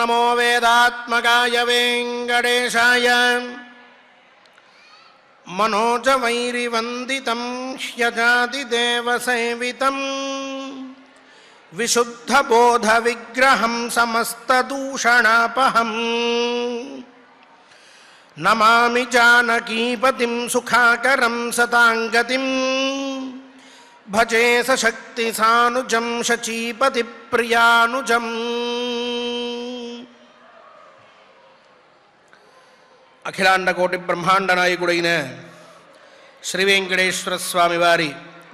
నమో వేదాత్మకాయ వెంకటేశాయ మనోజవైరివందితం హ్యజాతిదేవసేవితం విశుద్ధబోధవిగ్రహం సమస్తదూషణాపహం నమామి జానకీపతిం సుఖాకరం సతాంగతిం భజే సశక్తిసానుజం శచీపతిప్రియానుజం. అఖిలాండకోటి బ్రహ్మాండ నాయకుడైన శ్రీ వెంకటేశ్వర స్వామి వారి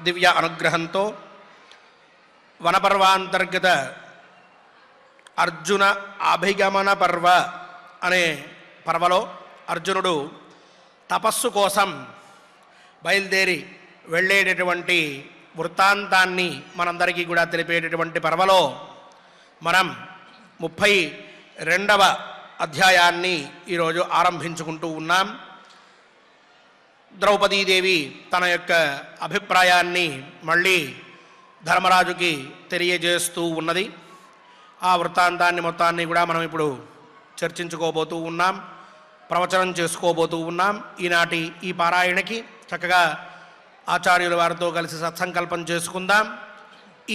దివ్య అనుగ్రహంతో వనపర్వాంతర్గత అర్జున అభిగమన పర్వ అనే పర్వలో అర్జునుడు తపస్సు కోసం బయలుదేరి వెళ్ళేటటువంటి వృత్తాంతాన్ని మనందరికీ కూడా తెలిపేటటువంటి పర్వలో మనం 32వ అధ్యాయాన్ని ఈరోజు ఆరంభించుకుంటూ ఉన్నాం. ద్రౌపదీదేవి తన యొక్క అభిప్రాయాన్ని మళ్ళీ ధర్మరాజుకి తెలియజేస్తూ ఉన్నది. ఆ వృత్తాంతాన్ని మొత్తాన్ని కూడా మనం ఇప్పుడు చర్చించుకోబోతూ ఉన్నాం, ప్రవచనం చేసుకోబోతూ ఉన్నాం. ఈనాటి ఈ పారాయణకి చక్కగా ఆచార్యుల వారితో కలిసి సత్సంకల్పం చేసుకుందాం.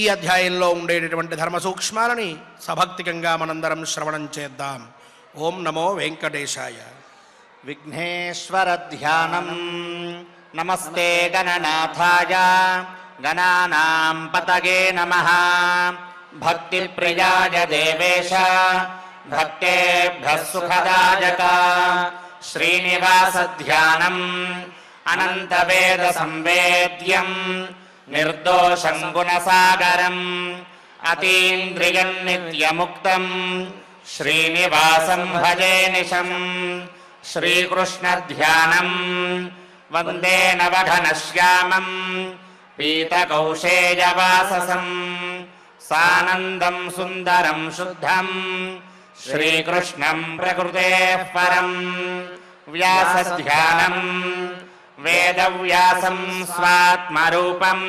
ఈ అధ్యాయంలో ఉండేటటువంటి ధర్మ సూక్ష్మాలని సభక్తికంగా మనందరం శ్రవణం చేద్దాం. ఓం నమో వెంకటేశాయ. విఘ్నేశ్వర ధ్యానం. నమస్తే గణనాథాయ గణానాం పతగే నమః. భక్తి ప్రియాయ దేవేశ భక్తేభ్యః సుఖదాయక. శ్రీనివాస ధ్యానం అనంత వేద సంవేద్యం నిర్దోషం గుణసాగరం అతీంద్రియం నిత్యముక్తం శ్రీనివాసం భజే నిశం. శ్రీకృష్ణ ధ్యానం వందే నవఘనశ్యామం పీతకౌశేయవాససం సానందం సుందరం శుద్ధం శ్రీకృష్ణం ప్రకృతేః పరం. వ్యాసధ్యానం వేదవ్యాసం స్వాత్మరూపం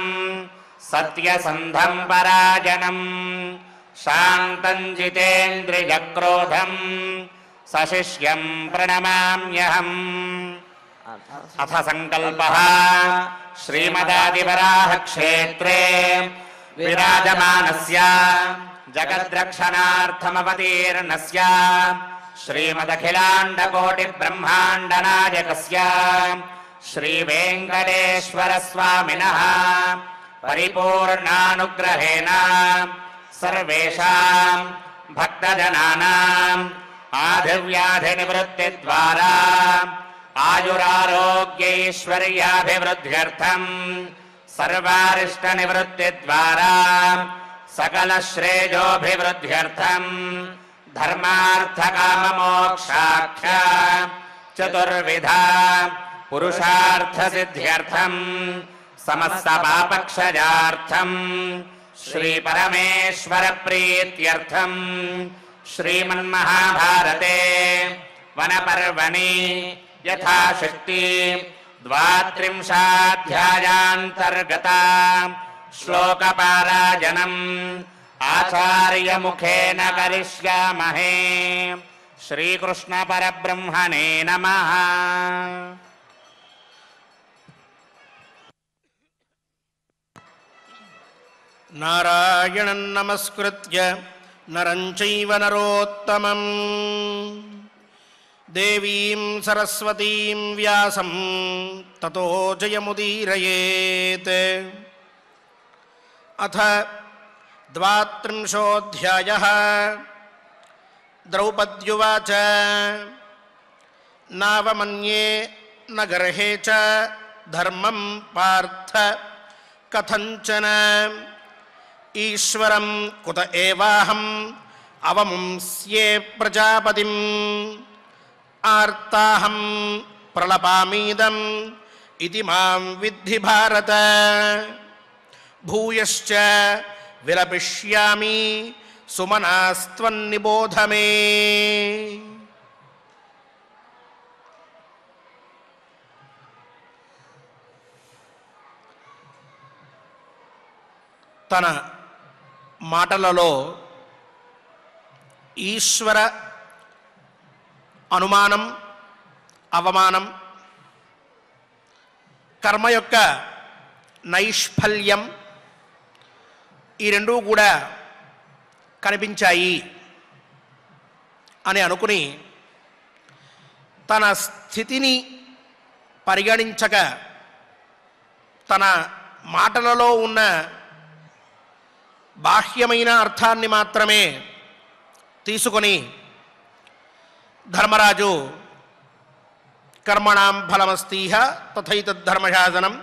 సత్యసంధం పరాజనం శాంతం జితేంద్రియక్రోధం సశిష్యం ప్రణమామ్యహం. అథ సంకల్పః. శ్రీమదాదివరాహ క్షేత్రే విరాజమానస్య జగద్రక్షణార్థమవతీర్ణస్య శ్రీమదఖిలాండకోటి బ్రహ్మాండ నాయకస్య శ్రీ వెంకటేశ్వర స్వామినః పరిపూర్ణానుగ్రహేణ సర్వేషాం భక్తజనానాం ఆదివ్యాధి నివృత్తి ద్వారా ఆయురారోగ్యైశ్వర్యాభివృద్ధ్యర్థం సర్వారిష్ట నివృత్తి ద్వారా సకల శ్రేయోభివృద్ధ్యర్థం ధర్మార్థ కామ మోక్షాఖ్య చతుర్విధ పురుషార్థ సిద్ధ్యర్థం సమస్త పాపక్షయార్థం శ్రీ పరమేశ్వర ప్రీత్యర్థం శ్రీమన్మహాభారతే వనపర్వణి యథాశక్తి 32ధ్యాయాంతర్గత శ్లోకపారాయణం ఆచార్యముఖేన కరిష్యామహే. శ్రీకృష్ణ పరబ్రహ్మణే నమః. నారాయణం నమస్కృత్య నరం చైవ నరోత్తమం దేవీం సరస్వతీం వ్యాసం తతో జయముదీరయేత్. అథ 32ోऽధ్యాయః. ద్రౌపద్యువాచ నావమన్యే న గర్హే చ ధర్మం పార్థ కథంచన ఈశ్వరం కుత ఏవాహం అవముంస్యే ప్రజాపతిం ఆర్తాహం ప్రలపామీదం ఇతి మాం విద్ధి భారత. భూయశ్చ విలపిష్యామి సుమనాస్త్వన్నిబోధ మే. తన మాటలలో ఈశ్వర అనుమానం, అవమానం, కర్మ యొక్క నైష్ఫల్యం, ఈ రెండూ కూడా కనిపించాయి అని అనుకుని తన స్థితిని పరిగణించక తన మాటలలో ఉన్న బాహ్యమైన అర్థాన్ని మాత్రమే తీసుకొని ధర్మరాజు కర్మణాం ఫలమస్తీహ తథైతద్ధర్మశాసనం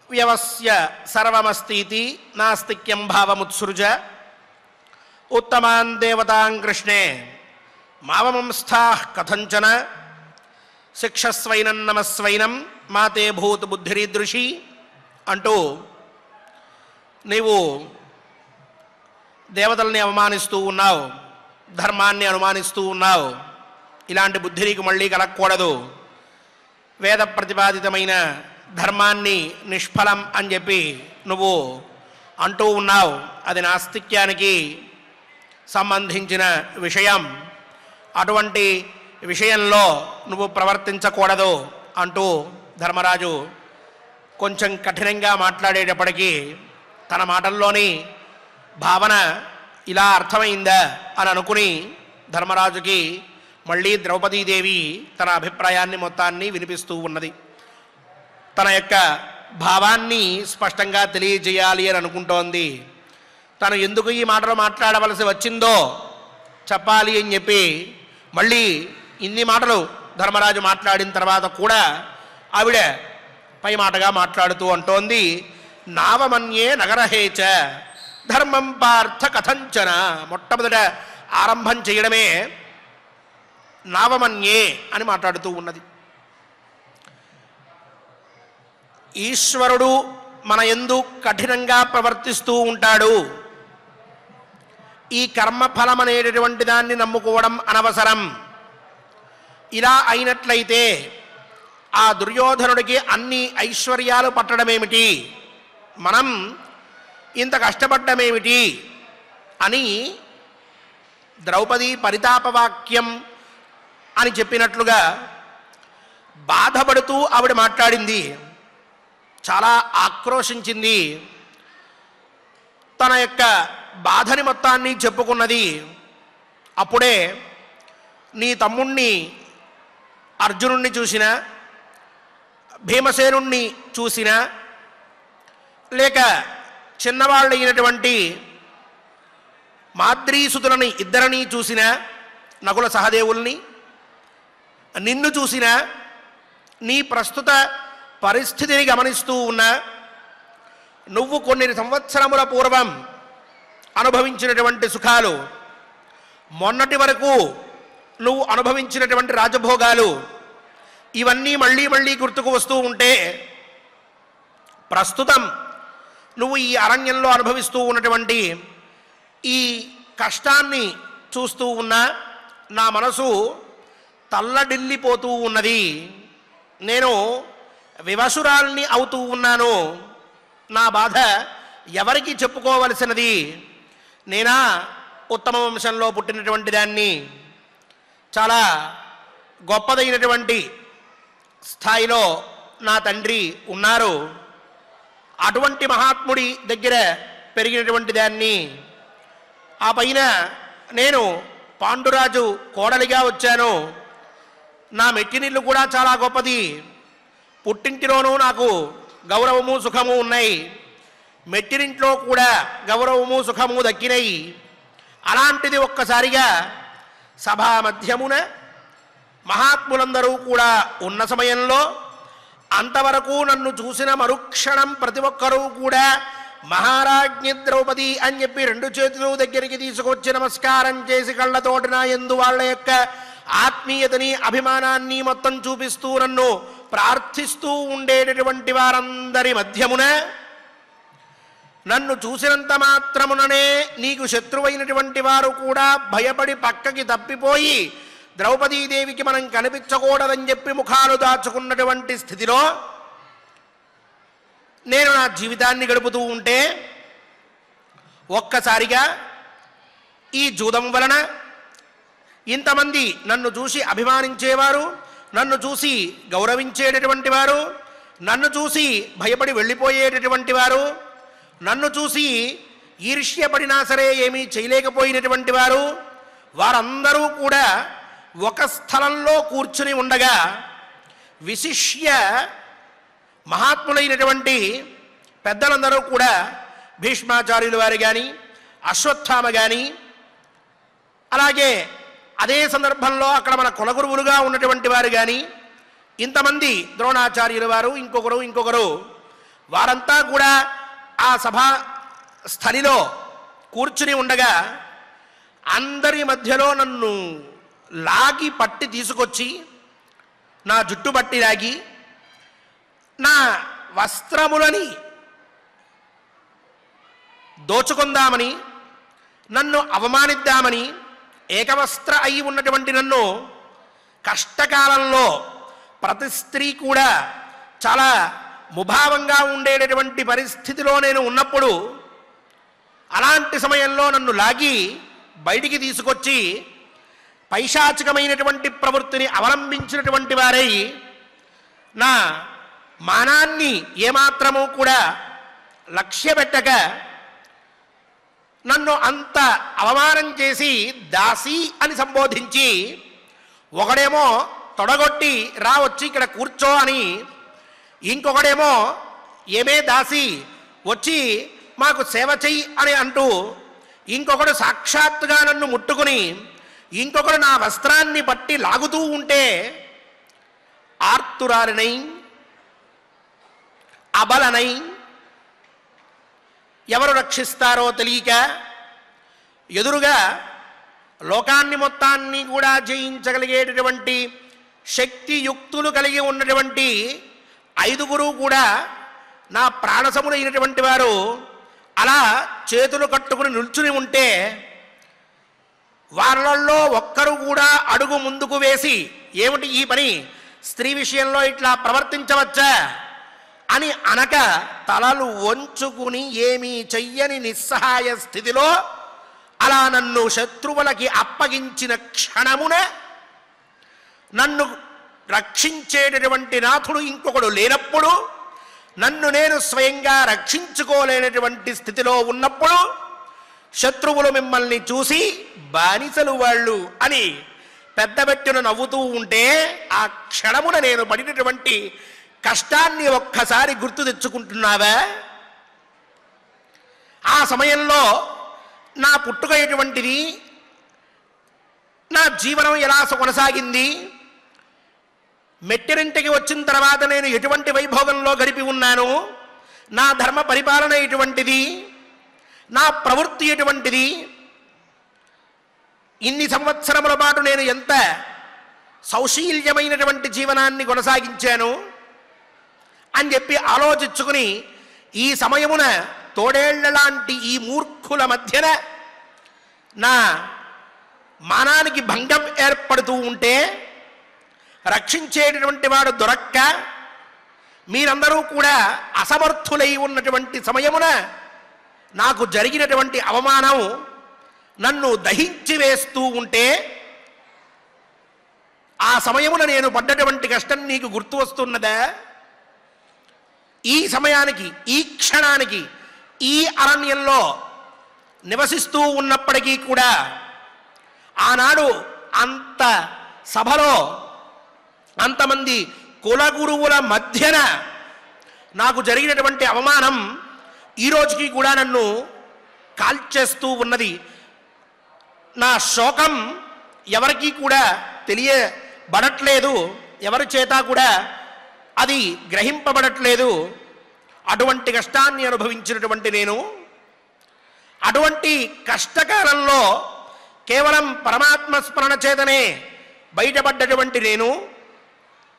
వ్యవస్య సర్వమస్తీతి నాస్తిక్యం భావముత్సృజ ఉత్తమాన్ దేవతాం కృష్ణే మావమంస్థాః కథంచన శిక్షస్వైనం నమస్వైనం మాతే భూత్ బుద్ధిరీదృషి అంటూ నీవు దేవతల్ని అవమానిస్తూ ఉన్నావు, ధర్మాన్ని అనుమానిస్తూ ఉన్నావు, ఇలాంటి బుద్ధి నీకు మళ్ళీ కలగకూడదు, వేద ప్రతిపాదితమైన ధర్మాన్ని నిష్ఫలం అని చెప్పి నువ్వు అంటూ ఉన్నావు, అది నాస్తిక్యానికి సంబంధించిన విషయం, అటువంటి విషయంలో నువ్వు ప్రవర్తించకూడదు అంటూ ధర్మరాజు కొంచెం కఠినంగా మాట్లాడేటప్పటికీ తన మాటల్లోని భావన ఇలా అర్థమైందా అని అనుకుని ధర్మరాజుకి మళ్ళీ ద్రౌపదీదేవి తన అభిప్రాయాన్ని మొత్తాన్ని వినిపిస్తూ ఉన్నది. తన యొక్క భావాన్ని స్పష్టంగా తెలియజేయాలి అని అనుకుంటోంది. తను ఎందుకు ఈ మాటలు మాట్లాడవలసి వచ్చిందో చెప్పాలి అని చెప్పి మళ్ళీ ఇన్ని మాటలు ధర్మరాజు మాట్లాడిన తర్వాత కూడా ఆవిడ పై మాటగా మాట్లాడుతూ అంటోంది, నావమన్యే నగరహేచ ధర్మం పార్థ కథంచన. మొట్టమొదట ఆరంభం చేయడమే నావమన్యే అని మాట్లాడుతూ ఉన్నది. ఈశ్వరుడు మన యందు కఠినంగా ప్రవర్తిస్తూ ఉంటాడు, ఈ కర్మఫలం అనేటటువంటి దాన్ని నమ్ముకోవడం అనవసరం. ఇలా అయినట్లయితే ఆ దుర్యోధనుడికి అన్ని ఐశ్వర్యాలు పట్టడమేమిటి, మనం ఇంత కష్టపడ్డమేమిటి అని ద్రౌపది పరితాపవాక్యం అని చెప్పినట్లుగా బాధపడుతూ ఆవిడ మాట్లాడింది. చాలా ఆక్రోశించింది, తన యొక్క బాధని మొత్తాన్ని చెప్పుకున్నది. అప్పుడే నీ తమ్ముణ్ణి అర్జునుణ్ణి చూసినా, భీమసేనుణ్ణి చూసినా, లేక చిన్నవాళ్ళు అయినటువంటి మాద్రీసుతులని ఇద్దరిని చూసినా, నకుల సహదేవుల్ని, నిన్ను చూసినా, నీ ప్రస్తుత పరిస్థితిని గమనిస్తూ ఉన్నా, నువ్వు కొన్ని సంవత్సరముల పూర్వం అనుభవించినటువంటి సుఖాలు, మొన్నటి వరకు నువ్వు అనుభవించినటువంటి రాజభోగాలు, ఇవన్నీ మళ్ళీ మళ్ళీ గుర్తుకు వస్తూ ఉంటే, ప్రస్తుతం నువ్వు ఈ అరణ్యంలో అనుభవిస్తూ ఉన్నటువంటి ఈ కష్టాన్ని చూస్తూ ఉన్నా నా మనసు తల్లడిల్లిపోతూ ఉన్నది. నేను వివశురాల్ని అవుతూ ఉన్నాను. నా బాధ ఎవరికి చెప్పుకోవలసినది? నేనా ఉత్తమ వంశంలో పుట్టినటువంటి దాన్ని, చాలా గొప్పదైనటువంటి స్థాయిలో నా తండ్రి ఉన్నారు, అటువంటి మహాత్ముడి దగ్గర పెరిగినటువంటి దాన్ని, ఆ పైన నేను పాండురాజు కోడలిగా వచ్చాను, నా మెట్టినిల్లు కూడా చాలా గొప్పది, పుట్టింటిలోనూ నాకు గౌరవము సుఖము ఉన్నాయి, మెట్టినింట్లో కూడా గౌరవము సుఖము దక్కినాయి. అలాంటిది ఒక్కసారిగా సభా మధ్యమున మహాత్ములందరూ కూడా ఉన్న సమయంలో, అంతవరకు నన్ను చూసిన మరుక్షణం ప్రతి ఒక్కరూ కూడా మహారాజ్ఞి ద్రౌపది అని చెప్పి రెండు చేతులు దగ్గరికి తీసుకొచ్చి నమస్కారం చేసి కళ్ళతోటి నా యందు వాళ్ళ యొక్క ఆత్మీయతని అభిమానాన్ని మొత్తం చూపిస్తూ నన్ను ప్రార్థిస్తూ ఉండేటటువంటి వారందరి మధ్యమున, నన్ను చూసినంత మాత్రముననే నీకు శత్రువైనటువంటి వారు కూడా భయపడి పక్కకి తప్పిపోయి ద్రౌపదీదేవికి మనం కనిపించకూడదని చెప్పి ముఖాలు దాచుకున్నటువంటి స్థితిలో నేను నా జీవితాన్ని గడుపుతూ ఉంటే, ఒక్కసారిగా ఈ జూదం వలన ఇంతమంది నన్ను చూసి అభిమానించేవారు, నన్ను చూసి గౌరవించేటటువంటి వారు, నన్ను చూసి భయపడి వెళ్ళిపోయేటటువంటి వారు, నన్ను చూసి ఈర్ష్యపడినా సరే ఏమీ చేయలేకపోయినటువంటి వారు, వారందరూ కూడా ఒక స్థలంలో కూర్చుని ఉండగా విశిష్య మహాత్ములైనటువంటి పెద్దలందరూ కూడా భీష్మాచార్యుల వారు కానీ, అశ్వత్థామ కానీ, అలాగే అదే సందర్భంలో అక్కడ మన కులగురువులుగా ఉన్నటువంటి వారు కానీ, ఇంతమంది ద్రోణాచార్యుల వారు, ఇంకొకరు వారంతా కూడా ఆ సభా స్థలిలో కూర్చుని ఉండగా అందరి మధ్యలో నన్ను లాగి పట్టి తీసుకొచ్చి నా జుట్టు పట్టి లాగి నా వస్త్రములని దోచుకుందామని, నన్ను అవమానిద్దామని, ఏకవస్త్ర అయి ఉన్నటువంటి నన్ను కష్టకాలంలో ప్రతి స్త్రీ కూడా చాలా ముభావంగా ఉండేటటువంటి పరిస్థితిలో నేను ఉన్నప్పుడు అలాంటి సమయంలో నన్ను లాగి బయటికి తీసుకొచ్చి పైశాచికమైనటువంటి ప్రవృత్తిని అవలంబించినటువంటి వారై నా మానాన్ని ఏమాత్రమూ కూడా లక్ష్యపెట్టక నన్ను అంత అవమానం చేసి దాసి అని సంబోధించి, ఒకడేమో తొడగొట్టి రా వచ్చి ఇక్కడ కూర్చో అని, ఇంకొకడేమో ఏమే దాసి వచ్చి మాకు సేవ చెయ్యి అని అంటూ, ఇంకొకడు సాక్షాత్తుగా నన్ను ముట్టుకుని ఇంకొకడు నా వస్త్రాన్ని పట్టి లాగుతూ ఉంటే ఆర్తురాలినై అబలనై ఎవరు రక్షిస్తారో తెలియక ఎదురుగా లోకాన్ని మొత్తాన్ని కూడా జయించగలిగేటటువంటి శక్తియుక్తులు కలిగి ఉన్నటువంటి 5గురు కూడా నా ప్రాణసములైనటువంటి వారు అలా చేతులు కట్టుకుని నిల్చుని ఉంటే వాళ్ళల్లో ఒక్కరు కూడా అడుగు ముందుకు వేసి ఏమిటి ఈ పని, స్త్రీ విషయంలో ఇట్లా ప్రవర్తించవచ్చా అని అనక తలలు వంచుకుని ఏమీ చెయ్యని నిస్సహాయ స్థితిలో అలా నన్ను శత్రువులకి అప్పగించిన క్షణమున నన్ను రక్షించేటటువంటి నాథుడు ఇంకొకడు లేనప్పుడు, నన్ను నేను స్వయంగా రక్షించుకోలేనటువంటి స్థితిలో ఉన్నప్పుడు శత్రువులు మిమ్మల్ని చూసి బానిసలు వాళ్ళు అని పెద్దబెట్టును నవ్వుతూ ఉంటే ఆ క్షణమున నేను పడినటువంటి కష్టాన్ని ఒక్కసారి గుర్తు తెచ్చుకుంటున్నావా? ఆ సమయంలో నా పుట్టుక ఎటువంటిది, నా జీవనం ఎలా కొనసాగింది, మెట్టిరింటికి వచ్చిన తర్వాత నేను ఎటువంటి వైభోగంలో గడిపి ఉన్నాను, నా ధర్మ పరిపాలన ఎటువంటిది, నా ప్రవృత్తి ఎటువంటిది, ఇన్ని సంవత్సరముల పాటు నేను ఎంత సౌశీల్యమైనటువంటి జీవనాన్ని కొనసాగించాను అని చెప్పి ఆలోచించుకుని ఈ సమయమున తోడేళ్లలాంటి ఈ మూర్ఖుల మధ్యన నా మానానికి భంగం ఏర్పడుతూ ఉంటే రక్షించేటటువంటి వాడు దొరక్క మీరందరూ కూడా అసమర్థులై ఉన్నటువంటి సమయమున నాకు జరిగినటువంటి అవమానం నన్ను దహించి వేస్తూ ఉంటే ఆ సమయమున నేను పడ్డటువంటి కష్టం నీకు గుర్తు వస్తున్నదా? ఈ సమయానికి, ఈ క్షణానికి, ఈ అరణ్యంలో నివసిస్తూ ఉన్నప్పటికీ కూడా ఆనాడు అంత సభలో అంతమంది కులగురువుల మధ్యన నాకు జరిగినటువంటి అవమానం ఈ రోజుకి కూడా నన్ను కాల్చేస్తూ ఉన్నది. నా శోకం ఎవరికీ కూడా తెలియబడట్లేదు, ఎవరి చేత కూడా అది గ్రహింపబడట్లేదు. అటువంటి కష్టాన్ని అనుభవించినటువంటి నేను అటువంటి కష్టకాలంలో కేవలం పరమాత్మ స్మరణ చేతనే బయటపడ్డటువంటి నేను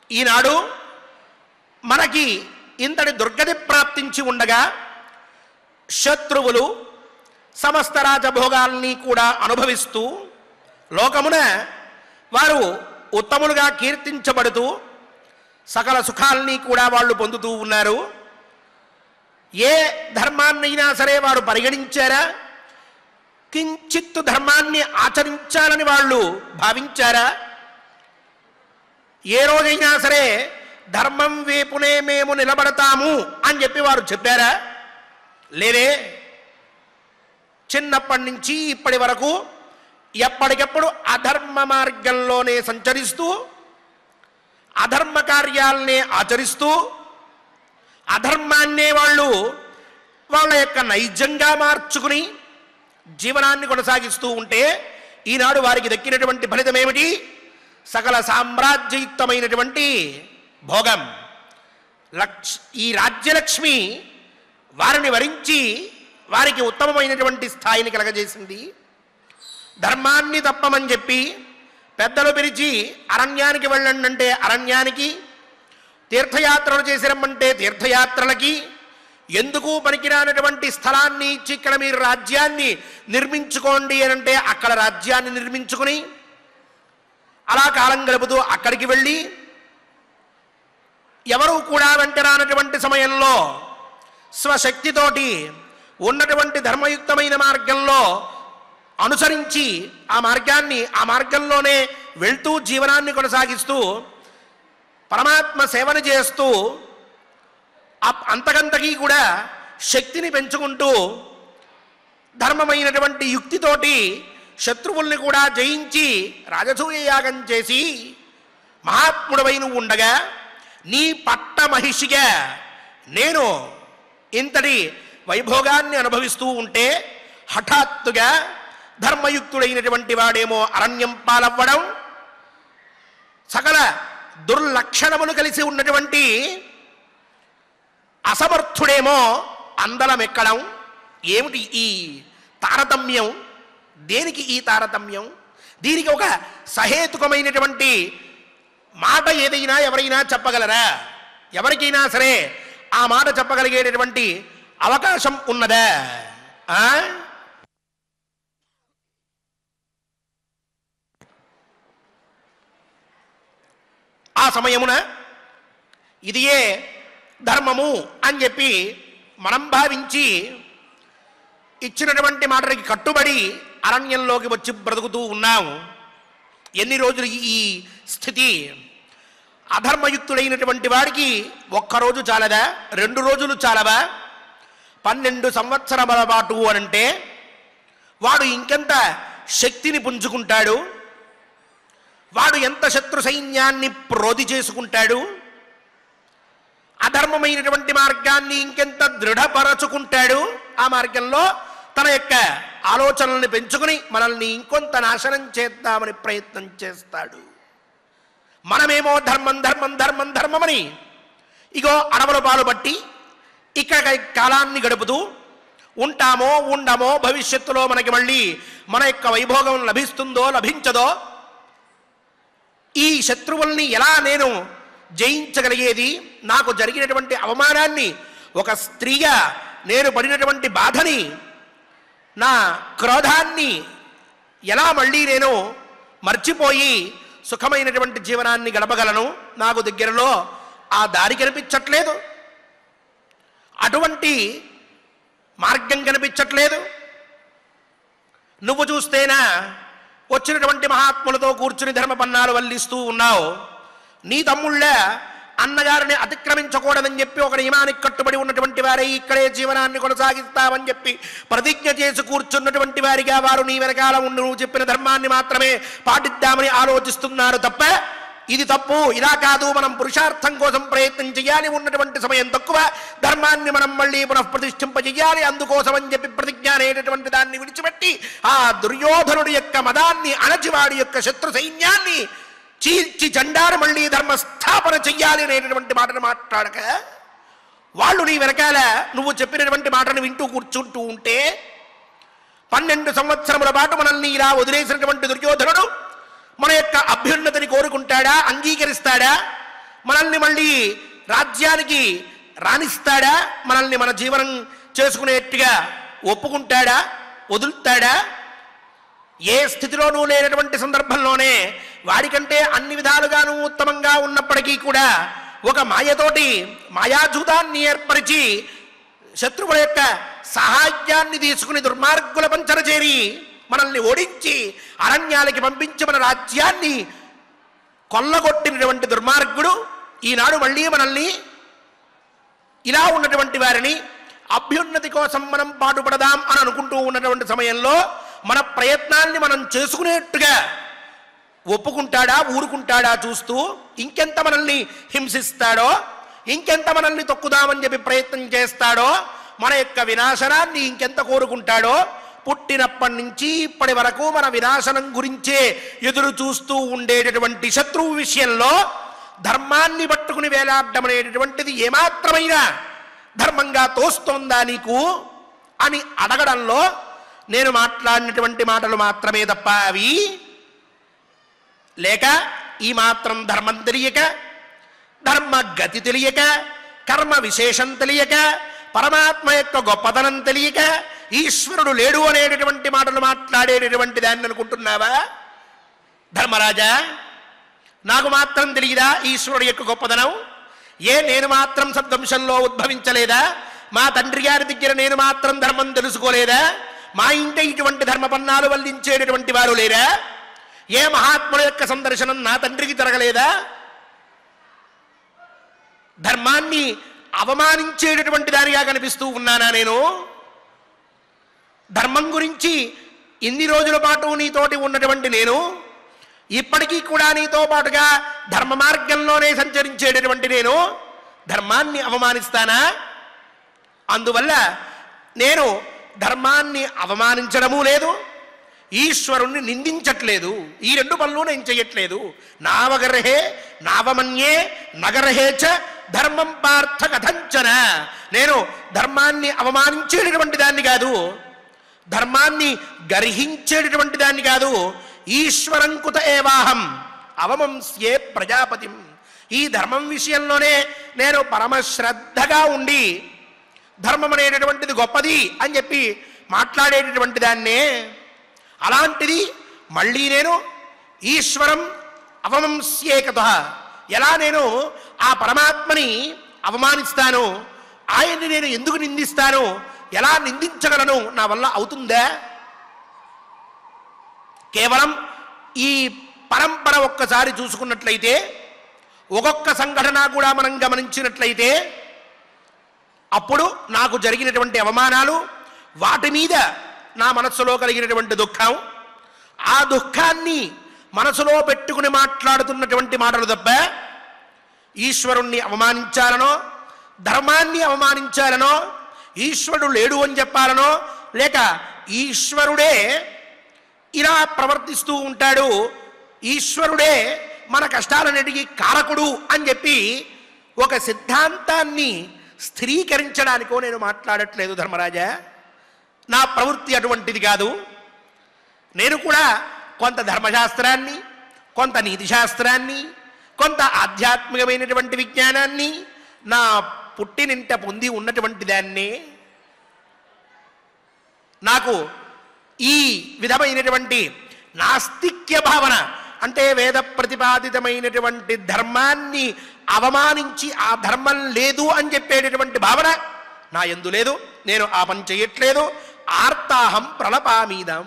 ఈనాడు మనకి ఇంతటి దుర్గతి ప్రాప్తించి ఉండగా శత్రువులు సమస్త రాజభోగాల్ని కూడా అనుభవిస్తూ లోకమున వారు ఉత్తములుగా కీర్తించబడుతూ సకల సుఖాల్ని కూడా వాళ్ళు పొందుతూ ఉన్నారు. ఏ ధర్మాన్నైనా సరే వారు పరిగణించారా? కించిత్తు ధర్మాన్ని ఆచరించాలని వాళ్ళు భావించారా? ఏ రోజైనా సరే ధర్మం వైపునే మేము నిలబడతాము అని చెప్పి వారు చెప్పారా? లేదే. చిన్నప్పటి నుంచి ఇప్పటి వరకు ఎప్పటికెప్పుడు అధర్మ మార్గంలోనే సంచరిస్తూ అధర్మ కార్యాలనే ఆచరిస్తూ అధర్మాన్నే వాళ్ళు వాళ్ళ యొక్క నైజంగా మార్చుకుని జీవనాన్ని కొనసాగిస్తూ ఉంటే ఈనాడు వారికి దక్కినటువంటి ఫలితం ఏమిటి? సకల సామ్రాజ్యయుక్తమైనటువంటి భోగం. ఈ రాజ్యలక్ష్మి వారిని వరించి వారికి ఉత్తమమైనటువంటి స్థాయిని కలగజేసింది. ధర్మాన్ని తప్పమని చెప్పి పెద్దలు పిలిచి అరణ్యానికి వెళ్ళండి అంటే అరణ్యానికి, తీర్థయాత్రలు చేసి రమ్మంటే తీర్థయాత్రలకి, ఎందుకు పనికిరానటువంటి స్థలాన్ని ఇచ్చి ఇక్కడ మీరు రాజ్యాన్ని నిర్మించుకోండి అని అంటే అక్కడ రాజ్యాన్ని నిర్మించుకుని అలా కాలం గడుపుతూ అక్కడికి వెళ్ళి ఎవరు కూడా వెంటరానటువంటి సమయంలో స్వశక్తితోటి ఉన్నటువంటి ధర్మయుక్తమైన మార్గంలో అనుసరించి ఆ మార్గంలోనే వెళ్తూ జీవనాన్ని కొనసాగిస్తూ పరమాత్మ సేవను చేస్తూ అంతకంతకీ కూడా శక్తిని పెంచుకుంటూ ధర్మమైనటువంటి యుక్తితోటి శత్రువుల్ని కూడా జయించి రాజసూయ యాగం చేసి మహాత్ముడవై నువ్వు ఉండగా నీ పట్ట మహిషిగా నేను ఇంతటి వైభోగాన్ని అనుభవిస్తూ ఉంటే హఠాత్తుగా ధర్మయుక్తుడైనటువంటి వాడేమో అరణ్యం పాలవ్వడం, సకల దుర్లక్షణములు కలిసి ఉన్నటువంటి అసమర్థుడేమో అందలమెక్కడం. ఏమిటి ఈ తారతమ్యం? దేనికి ఈ తారతమ్యం? దీనికి ఒక సహేతుకమైనటువంటి మాట ఏదైనా ఎవరైనా చెప్పగలరా? ఎవరికైనా సరే ఆ మాట చెప్పగలిగేటటువంటి అవకాశం ఉన్నదా? ఆ సమయమున ఇదియే ధర్మము అని చెప్పి మనం భావించి ఇచ్చినటువంటి మాటలకి కట్టుబడి అరణ్యంలోకి వచ్చి బ్రతుకుతూ ఉన్నాము. ఎన్ని రోజులు ఈ స్థితి? అధర్మయుక్తుడైనటువంటి వాడికి ఒక్కరోజు చాలదా? 2 రోజులు చాలవా? 12 సంవత్సరముల పాటు అనంటే వాడు ఇంకెంత శక్తిని పుంజుకుంటాడు? వాడు ఎంత శత్రు సైన్యాన్ని ప్రోధి చేసుకుంటాడు? అధర్మమైనటువంటి మార్గాన్ని ఇంకెంత దృఢపరచుకుంటాడు? ఆ మార్గంలో తన యొక్క ఆలోచనల్ని పెంచుకుని మనల్ని ఇంకొంత నాశనం చేద్దామని ప్రయత్నం చేస్తాడు. మనమేమో ధర్మం ధర్మం ధర్మం ధర్మమని ఇగో అడవుల పాలు బట్టి ఇక్కడ కాలాన్ని గడుపుతూ ఉంటామో ఉండమో, భవిష్యత్తులో మనకి మళ్ళీ మన యొక్క వైభోగం లభిస్తుందో లభించదో, ఈ శత్రువుల్ని ఎలా నేను జయించగలిగేది, నాకు జరిగినటువంటి అవమానాన్ని, ఒక స్త్రీగా నేను పడినటువంటి బాధని, నా క్రోధాన్ని ఎలా మళ్ళీ నేను మర్చిపోయి సుఖమైనటువంటి జీవనాన్ని గడపగలను? నాకు దగ్గరలో ఆ దారి కనిపించట్లేదు, అటువంటి మార్గం కనిపించట్లేదు. నువ్వు చూస్తేనా వచ్చినటువంటి మహాత్ములతో కూర్చుని ధర్మపన్నాలు వల్లిస్తూ ఉన్నావు. నీ తమ్ముళ్ళ అన్నగారిని అతిక్రమించకూడదని చెప్పి ఒక నియమానికి కట్టుబడి ఉన్నటువంటి వారే ఇక్కడే జీవనాన్ని కొనసాగిస్తామని చెప్పి ప్రతిజ్ఞ చేసి కూర్చున్నటువంటి వారిగా వారు నీ వెనకాల ఉండి నువ్వు చెప్పిన ధర్మాన్ని మాత్రమే పాటిద్దామని ఆలోచిస్తున్నారు తప్ప ఇది తప్పు, ఇలా కాదు, మనం పురుషార్థం కోసం ప్రయత్నం చేయాలి, ఉన్నటువంటి సమయం తక్కువ, ధర్మాన్ని మనం మళ్ళీ పునఃప్రతిష్ఠింపజేయాలి, అందుకోసం అని చెప్పి ప్రతిజ్ఞ అనేటటువంటి దాన్ని విడిచిపెట్టి ఆ దుర్యోధనుడి యొక్క మదాన్ని అణచివాడి యొక్క శత్రు సైన్యాన్ని చీల్చి జెండాను మళ్ళీ ధర్మస్థాపన చెయ్యాలి అనేటటువంటి మాటను మాట్లాడక వాళ్ళు నీ వెనకాల నువ్వు చెప్పినటువంటి మాటను వింటూ కూర్చుంటూ ఉంటే 12 సంవత్సరముల పాటు మనల్ని ఇలా వదిలేసినటువంటి దుర్యోధనుడు మన యొక్క అభ్యున్నతిని కోరుకుంటాడా? అంగీకరిస్తాడా? మనల్ని మళ్ళీ రాజ్యానికి రాణిస్తాడా? మనల్ని మన జీవనం చేసుకునేట్టుగా ఒప్పుకుంటాడా? వదులుతాడా? ఏ స్థితిలోనూ లేనటువంటి సందర్భంలోనే వాడికంటే అన్ని విధాలుగానూ ఉత్తమంగా ఉన్నప్పటికీ కూడా ఒక మాయతోటి మాయాజూతాన్ని ఏర్పరిచి శత్రువుల యొక్క సహాయాన్ని తీసుకుని దుర్మార్గుల పంచన చేరి మనల్ని ఓడించి అరణ్యాలకి పంపించి మన రాజ్యాన్ని కొల్లగొట్టినటువంటి దుర్మార్గుడు ఈనాడు మళ్ళీ మనల్ని ఇలా ఉన్నటువంటి వారిని అభ్యున్నతి కోసం మనం పాటుపడదాం అని అనుకుంటూ ఉన్నటువంటి సమయంలో మన ప్రయత్నాన్ని మనం చేసుకునేట్టుగా ఒప్పుకుంటాడా, ఊరుకుంటాడా చూస్తూ ఇంకెంత మనల్ని హింసిస్తాడో, ఇంకెంత మనల్ని తొక్కుదామని చెప్పి ప్రయత్నం చేస్తాడో, మన యొక్క వినాశనాన్ని ఇంకెంత కోరుకుంటాడో, పుట్టినప్పటి నుంచి ఇప్పటి వరకు మన వినాశనం గురించే ఎదురు చూస్తూ ఉండేటటువంటి శత్రువు విషయంలో ధర్మాన్ని పట్టుకుని వేలాడడం అనేటటువంటిది ఏమాత్రమైనా ధర్మంగా తోస్తోందా నీకు అని అడగడంలో నేను మాట్లాడినటువంటి మాటలు మాత్రమే తప్ప అవి లేక ఈ మాత్రం ధర్మం తెలియక, ధర్మ గతి తెలియక, కర్మ విశేషం తెలియక, పరమాత్మ యొక్క గొప్పతనం తెలియక, ఈశ్వరుడు లేడు అనేటటువంటి మాటలు మాట్లాడేటటువంటి దాన్ని అనుకుంటున్నావా ధర్మరాజా? నాకు మాత్రం తెలియదా ఈశ్వరుడు యొక్క గొప్పదనం? నేను మాత్రం సద్వంశంలో ఉద్భవించలేదా? మా తండ్రి గారి దగ్గర నేను మాత్రం ధర్మం తెలుసుకోలేదా? మా ఇంట ఇటువంటి ధర్మపన్నాలు వల్లించేటటువంటి వారు లేరా? ఏ మహాత్ముల యొక్క సందర్శనం నా తండ్రికి జరగలేదా? ధర్మాన్ని అవమానించేటటువంటి దానిగా కనిపిస్తూ ఉన్నానా నేను? ధర్మం గురించి ఇన్ని రోజుల పాటు నీతోటి ఉన్నటువంటి నేను ఇప్పటికీ కూడా నీతో పాటుగా ధర్మ మార్గంలోనే సంచరించేటటువంటి నేను ధర్మాన్ని అవమానిస్తానా? అందువల్ల నేను ధర్మాన్ని అవమానించడము లేదు, ఈశ్వరుణ్ణి నిందించట్లేదు. ఈ రెండు పనులు నేను చెయ్యట్లేదు. నావగర్హే నావమన్యే నగర్హే చ ధర్మం పార్థ కథంచన. నేను ధర్మాన్ని అవమానించేటటువంటి దాన్ని కాదు, ధర్మాన్ని గర్హించేటటువంటి దాన్ని కాదు. ఈశ్వరంకుత ఏవాహం అవమంస్యే ప్రజాపతిం. ఈ ధర్మం విషయంలోనే నేను పరమశ్రద్ధగా ఉండి ధర్మం అనేటటువంటిది గొప్పది అని చెప్పి మాట్లాడేటటువంటి దాన్నే. అలాంటిది మళ్ళీ నేను ఈశ్వరం అవమంస్యేకత, ఎలా నేను ఆ పరమాత్మని అవమానిస్తాను, ఆయన్ని నేను ఎందుకు నిందిస్తాను, ఎలా నిందించగలను, నా వల్ల అవుతుందా? కేవలం ఈ పరంపర ఒక్కసారి చూసుకున్నట్లయితే, ఒక్కొక్క సంఘటన కూడా మనం గమనించినట్లయితే అప్పుడు నాకు జరిగినటువంటి అవమానాలు, వాటి మీద నా మనస్సులో కలిగినటువంటి దుఃఖం, ఆ దుఃఖాన్ని మనసులో పెట్టుకుని మాట్లాడుతున్నటువంటి మాటలు తప్ప ఈశ్వరుణ్ణి అవమానించాలనో, ధర్మాన్ని అవమానించాలనో, ఈశ్వరుడు లేడు అని చెప్పాలనో, లేక ఈశ్వరుడే ఇలా ప్రవర్తిస్తూ ఉంటాడు, ఈశ్వరుడే మన కష్టాలన్నిటికీ కారకుడు అని చెప్పి ఒక సిద్ధాంతాన్ని స్థిరీకరించడానికో నేను మాట్లాడట్లేదు ధర్మరాజా. నా ప్రవృత్తి అటువంటిది కాదు. నేను కూడా కొంత ధర్మశాస్త్రాన్ని, కొంత నీతిశాస్త్రాన్ని, కొంత ఆధ్యాత్మికమైనటువంటి విజ్ఞానాన్ని నా పుట్టినింట పొంది ఉన్నటువంటి దాన్నే. నాకు ఈ విధమైనటువంటి నాస్తిక్య భావన, అంటే వేద ప్రతిపాదితమైనటువంటి ధర్మాన్ని అవమానించి ఆ ధర్మం లేదు అని చెప్పేటటువంటి భావన నా యందు లేదు. నేను ఆ పని చేయట్లేదు. ఆర్తాహం ప్రలపామీదం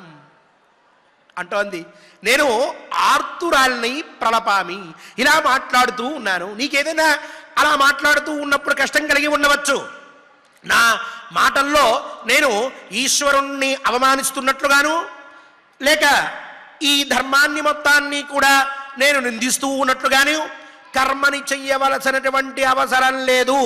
అంటోంది. నేను ఆర్తురాల్ని ప్రలపామి, ఇలా మాట్లాడుతూ ఉన్నాను. నీకేదైనా అలా మాట్లాడుతూ ఉన్నప్పుడు కష్టం కలిగి ఉండవచ్చు. నా మాటల్లో నేను ఈశ్వరుణ్ణి అవమానిస్తున్నట్లుగాను, లేక ఈ ధర్మాన్ని మొత్తాన్ని కూడా నేను నిందిస్తూ ఉన్నట్లుగాను, కర్మని చెయ్యవలసినటువంటి అవసరం లేదు,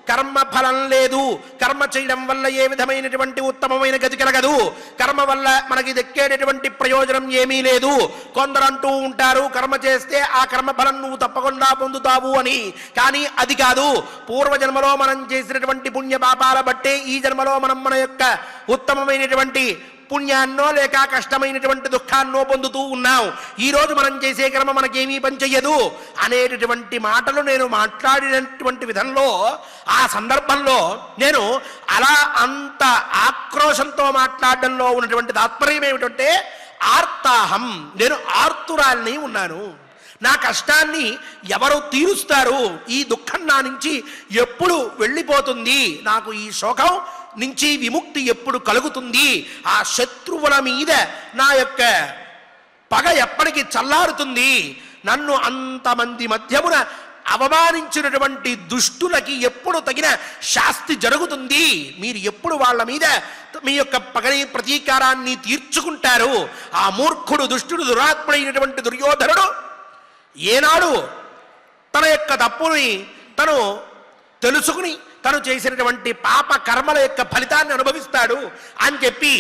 కర్మ ఫలం లేదు, కర్మ చేయడం వల్ల ఏ విధమైనటువంటి ఉత్తమమైన గతి కలగదు, కర్మ వల్ల మనకి దక్కేటటువంటి ప్రయోజనం ఏమీ లేదు. కొందరు అంటూ ఉంటారు కర్మ చేస్తే ఆ కర్మ ఫలం నువ్వు తప్పకుండా పొందుతావు అని. కానీ అది కాదు. పూర్వజన్మలో మనం చేసినటువంటి పుణ్య పాపాల బట్టే ఈ జన్మలో మనం మన యొక్క ఉత్తమమైనటువంటి పుణ్యాన్నో లేక కష్టమైనటువంటి దుఃఖాన్నో పొందుతూ ఉన్నాం. ఈరోజు మనం చేసే కర్మ మనకేమీ పని చెయ్యదు అనేటటువంటి మాటలు నేను మాట్లాడినటువంటి విధంలో, ఆ సందర్భంలో నేను అలా అంత ఆక్రోశంతో మాట్లాడడంలో ఉన్నటువంటి తాత్పర్యం ఏమిటంటే, ఆర్తాహం, నేను ఆర్తురాల్ని ఉన్నాను. నా కష్టాన్ని ఎవరు తీరుస్తారు? ఈ దుఃఖం నా నుంచి ఎప్పుడు వెళ్ళిపోతుంది? నాకు ఈ శోకం నుంచి విముక్తి ఎప్పుడు కలుగుతుంది? ఆ శత్రువుల మీద నా యొక్క పగ ఎప్పటికి చల్లారుతుంది? నన్ను అంతమంది మధ్యమున అవమానించినటువంటి దుష్టులకి ఎప్పుడు తగిన శాస్తి జరుగుతుంది? మీరు ఎప్పుడు వాళ్ళ మీద మీ యొక్క పగని ప్రతీకారాన్ని తీర్చుకుంటారు? ఆ మూర్ఖుడు, దుష్టుడు, దురాత్ముడైనటువంటి దుర్యోధనుడు ఏనాడు తన యొక్క తప్పుని తను తెలుసుకుని తను చేసినటువంటి పాప కర్మల యొక్క ఫలితాన్ని అనుభవిస్తాడు అని చెప్పి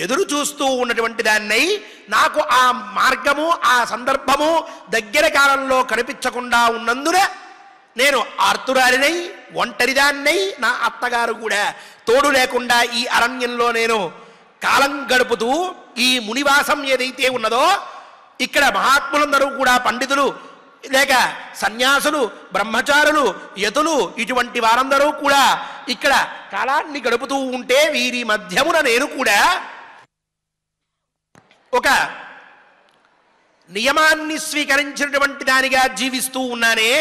ఎదురు చూస్తూ ఉన్నటువంటి దాన్ని నాకు ఆ మార్గము, ఆ సందర్భము దగ్గర కాలంలో కనిపించకుండా ఉన్నందున నేను ఆర్తురాలినై, ఒంటరిదాన్నై, నా అత్తగారు కూడా తోడు లేకుండా ఈ అరణ్యంలో నేను కాలం గడుపుతూ ఈ మునివాసం ఏదైతే ఉన్నదో, ఇక్కడ మహాత్ములందరూ కూడా పండితులు లేక సన్యాసులు, బ్రహ్మచారులు, యతులు ఇటువంటి వారందరూ కూడా ఇక్కడ కాలాన్ని గడుపుతూ ఉంటే వీరి మధ్యమున నేను కూడా ఒక నియమాన్ని స్వీకరించినటువంటి దానిగా జీవిస్తూ ఉన్నానే.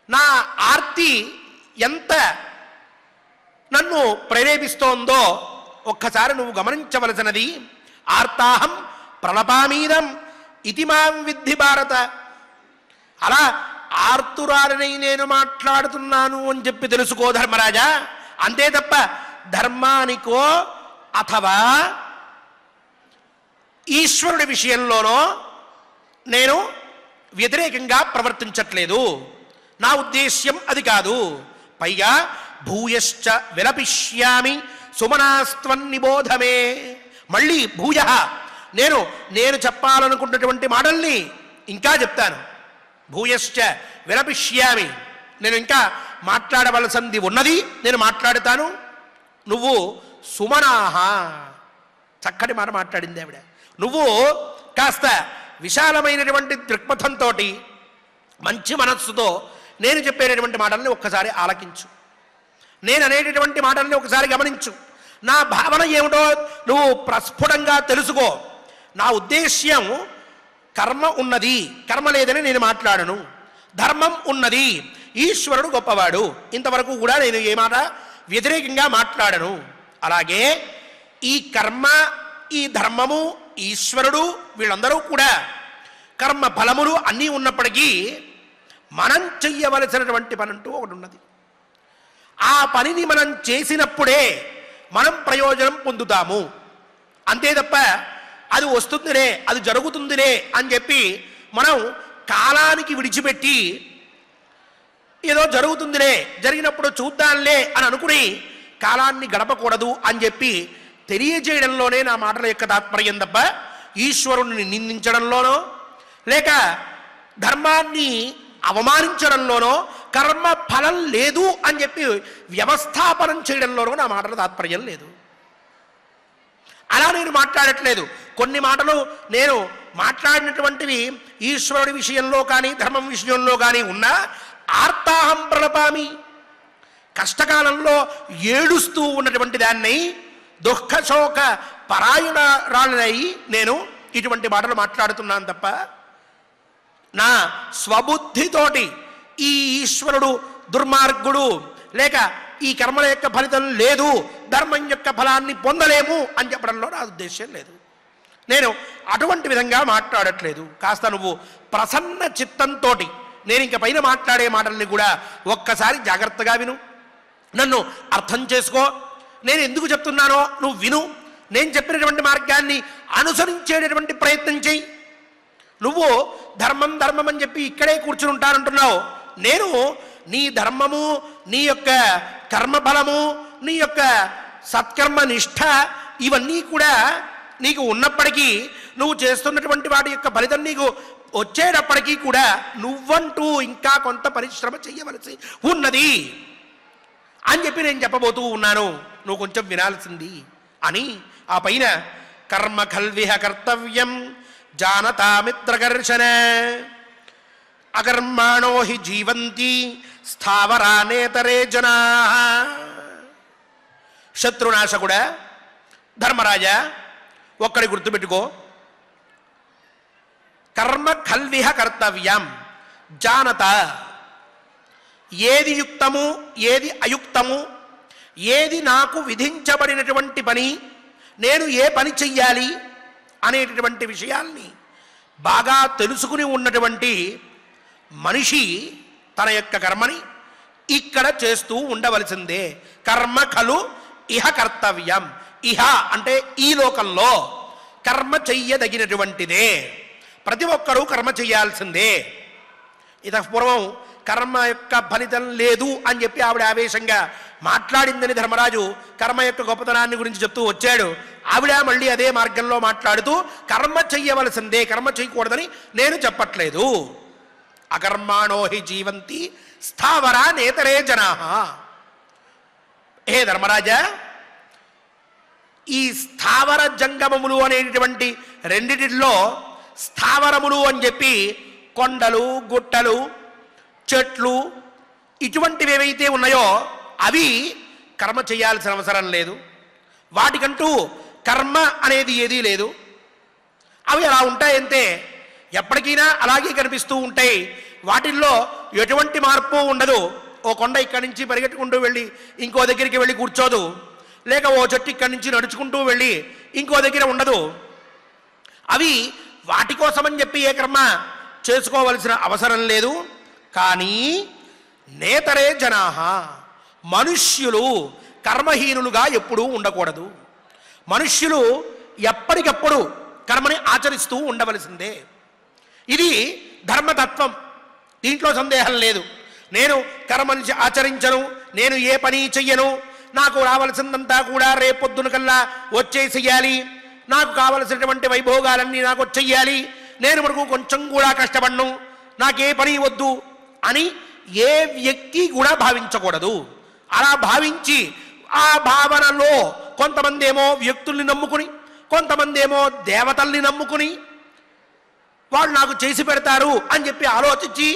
నా ఆర్తి ఎంత నన్ను ప్రేరేపిస్తోందో ఒక్కసారి నువ్వు గమనించవలసినది. ఆర్తాహం ప్రలపామీదం ఇతి మాం విద్ధి భారత. అలా ఆర్తురాలనై నేను మాట్లాడుతున్నాను అని చెప్పి తెలుసుకో ధర్మరాజా. అంతే తప్ప ధర్మానికో అథవా ఈశ్వరుడి విషయంలోనో నేను వ్యతిరేకంగా ప్రవర్తించట్లేదు. నా ఉద్దేశ్యం అది కాదు. పైగా భూయశ్చ విలపిష్యామి సుమనాస్త్వన్నిబోధమే. మళ్ళీ భూయ నేను చెప్పాలనుకున్నటువంటి మాటల్ని ఇంకా చెప్తాను. భూయశ్చ విలపిష్యామి, నేను ఇంకా మాట్లాడవలసింది ఉన్నది, నేను మాట్లాడుతాను. నువ్వు సుమనాహ, చక్కటి మాట మాట్లాడింది ఆవిడ. నువ్వు కాస్త విశాలమైనటువంటి దృక్పథంతో, మంచి మనస్సుతో నేను చెప్పేటటువంటి మాటల్ని ఒక్కసారి ఆలకించు. నేను అనేటటువంటి మాటల్ని ఒకసారి గమనించు. నా భావన ఏమిటో నువ్వు ప్రస్ఫుటంగా తెలుసుకో. నా ఉద్దేశ్యం కర్మ ఉన్నది, కర్మ లేదని నేను మాట్లాడను. ధర్మం ఉన్నది, ఈశ్వరుడు గొప్పవాడు. ఇంతవరకు కూడా నేను ఏ మాట వ్యతిరేకంగా మాట్లాడను. అలాగే ఈ కర్మ, ఈ ధర్మము, ఈశ్వరుడు వీళ్ళందరూ కూడా కర్మ ఫలములు అన్నీ ఉన్నప్పటికీ మనం చెయ్యవలసినటువంటి పని అంటూ ఒకటి ఉన్నది. ఆ పనిని మనం చేసినప్పుడే మనం ప్రయోజనం పొందుతాము. అంతే తప్ప అది వస్తుందిలే, అది జరుగుతుందిలే అని చెప్పి మనం కాలానికి విడిచిపెట్టి ఏదో జరుగుతుందిలే, జరిగినప్పుడు చూద్దాంలే అని అనుకుని కాలాన్ని గడపకూడదు అని చెప్పి తెలియజేయడంలోనే నా మాటల యొక్క తాత్పర్యం తప్ప ఈశ్వరుణ్ణి నిందించడంలోనో లేక ధర్మాన్ని అవమానించడంలోనో కర్మ ఫలం లేదు అని చెప్పి వ్యవస్థాపనం చేయడంలోనో నా మాటల తాత్పర్యం లేదు. అలా నేను మాట్లాడట్లేదు. కొన్ని మాటలు నేను మాట్లాడినటువంటివి ఈశ్వరుడి విషయంలో కానీ ధర్మం విషయంలో కానీ ఉన్నా ఆర్తాహం ప్రలపామి, కష్టకాలంలో ఏడుస్తూ ఉన్నటువంటి దాన్ని, దుఃఖశోక పరాయణరాలనై నేను ఇటువంటి మాటలు మాట్లాడుతున్నాను తప్ప నా స్వబుద్ధితోటి ఈ ఈశ్వరుడు దుర్మార్గుడు లేక ఈ కర్మల యొక్క ఫలితం లేదు, ధర్మం యొక్క ఫలాన్ని పొందలేము అని చెప్పడంలో నా ఉద్దేశం లేదు. నేను అటువంటి విధంగా మాట్లాడట్లేదు. కాస్త నువ్వు ప్రసన్న చిత్తంతో నేను ఇంక పైన మాట్లాడే మాటల్ని కూడా ఒక్కసారి జాగ్రత్తగా విను, నన్ను అర్థం చేసుకో. నేను ఎందుకు చెప్తున్నానో నువ్వు విను. నేను చెప్పినటువంటి మార్గాన్ని అనుసరించేటటువంటి ప్రయత్నం చెయ్యి. నువ్వు ధర్మం ధర్మం అని చెప్పి ఇక్కడే కూర్చుని ఉంటానంటున్నావు. నేను నీ ధర్మము, నీ యొక్క కర్మఫలము, నీ యొక్క సత్కర్మ నిష్ఠ ఇవన్నీ కూడా నీకు ఉన్నప్పటికీ, నువ్వు చేస్తున్నటువంటి వాటి యొక్క ఫలితం నీకు వచ్చేటప్పటికీ కూడా నువ్వంటూ ఇంకా కొంత పరిశ్రమ చెయ్యవలసి ఉన్నది అని చెప్పి నేను చెప్పబోతూ ఉన్నాను. నువ్వు కొంచెం వినాల్సింది అని ఆ పైన కర్మ ఖల్విహ కర్తవ్యం జానతామిత్రకర్షణ అకర్మాణో హి జీవంతి స్థావరానేతరే జనా. శత్రునాశకుడా ధర్మరాజా, ఒక్కడి గుర్తుపెట్టుకో, కర్మ ఖల్విహ కర్తవ్యం జానత. ఏది యుక్తము ఏది అయుక్తము, ఏది నాకు విధించబడినటువంటి పని, నేను ఏ పని చెయ్యాలి అనేటటువంటి విషయాల్ని బాగా తెలుసుకుని ఉన్నటువంటి మనిషి తన యొక్క కర్మని ఇక్కడ చేస్తూ ఉండవలసిందే. కర్మ ఖలు ఇహ కర్తవ్యం. ఇహ అంటే ఈ లోకంలో కర్మ చెయ్యదగినటువంటిదే. ప్రతి ఒక్కరూ కర్మ చెయ్యాల్సిందే. ఇతః పూర్వం కర్మ యొక్క ఫలితం లేదు అని చెప్పి ఆవిడ ఆవేశంగా మాట్లాడిందని ధర్మరాజు కర్మ యొక్క గొప్పతనాన్ని గురించి చెప్తూ వచ్చాడు. ఆవిడ మళ్ళీ అదే మార్గంలో మాట్లాడుతూ కర్మ చెయ్యవలసిందే, కర్మ చేయకూడదని నేను చెప్పట్లేదు. అకర్మాణో హి జీవంతి స్థావరా నేతరే జనాః. హే ధర్మరాజా, ఈ స్థావర జంగమములు అనేటువంటి రెండిటిలో స్థావరములు అని చెప్పి కొండలు, గుట్టలు, చెట్లు ఇటువంటివి ఏవైతే ఉన్నాయో అవి కర్మ చేయాల్సిన అవసరం లేదు. వాటికంటూ కర్మ అనేది ఏదీ లేదు. అవి అలా ఉంటాయంటే ఎప్పటికైనా అలాగే కనిపిస్తూ ఉంటాయి. వాటిల్లో ఎటువంటి మార్పు ఉండదు. ఓ కొండ ఇక్కడి నుంచి పరిగెట్టుకుంటూ వెళ్ళి ఇంకో దగ్గరికి వెళ్ళి కూర్చోదు, లేక ఓ చెట్టు ఇక్కడి నుంచి నడుచుకుంటూ వెళ్ళి ఇంకో దగ్గర ఉండదు. అవి వాటి కోసమని చెప్పి ఏ కర్మ చేసుకోవలసిన అవసరం లేదు. కానీ నేతరే జనాః, మనుష్యులు కర్మహీనులుగా ఎప్పుడూ ఉండకూడదు. మనుష్యులు ఎప్పటికప్పుడు కర్మని ఆచరిస్తూ ఉండవలసిందే. ఇది ధర్మతత్వం, దీంట్లో సందేహం లేదు. నేను కర్మని ఆచరించను, నేను ఏ పని చెయ్యను, నాకు రావలసిందంతా కూడా రేపొద్దున కల్లా వచ్చేసేయాలి, నాకు కావలసినటువంటి వైభోగాలన్నీ నాకు వచ్చేయాలి, నేను మనకు కొంచెం కూడా కష్టపడను, నాకే పని వద్దు అని ఏ వ్యక్తి కూడా భావించకూడదు. అలా భావించి ఆ భావనలో కొంతమంది ఏమో వ్యక్తుల్ని నమ్ముకుని, కొంతమంది ఏమో దేవతల్ని నమ్ముకుని వాళ్ళు నాకు చేసి పెడతారు అని చెప్పి ఆలోచించి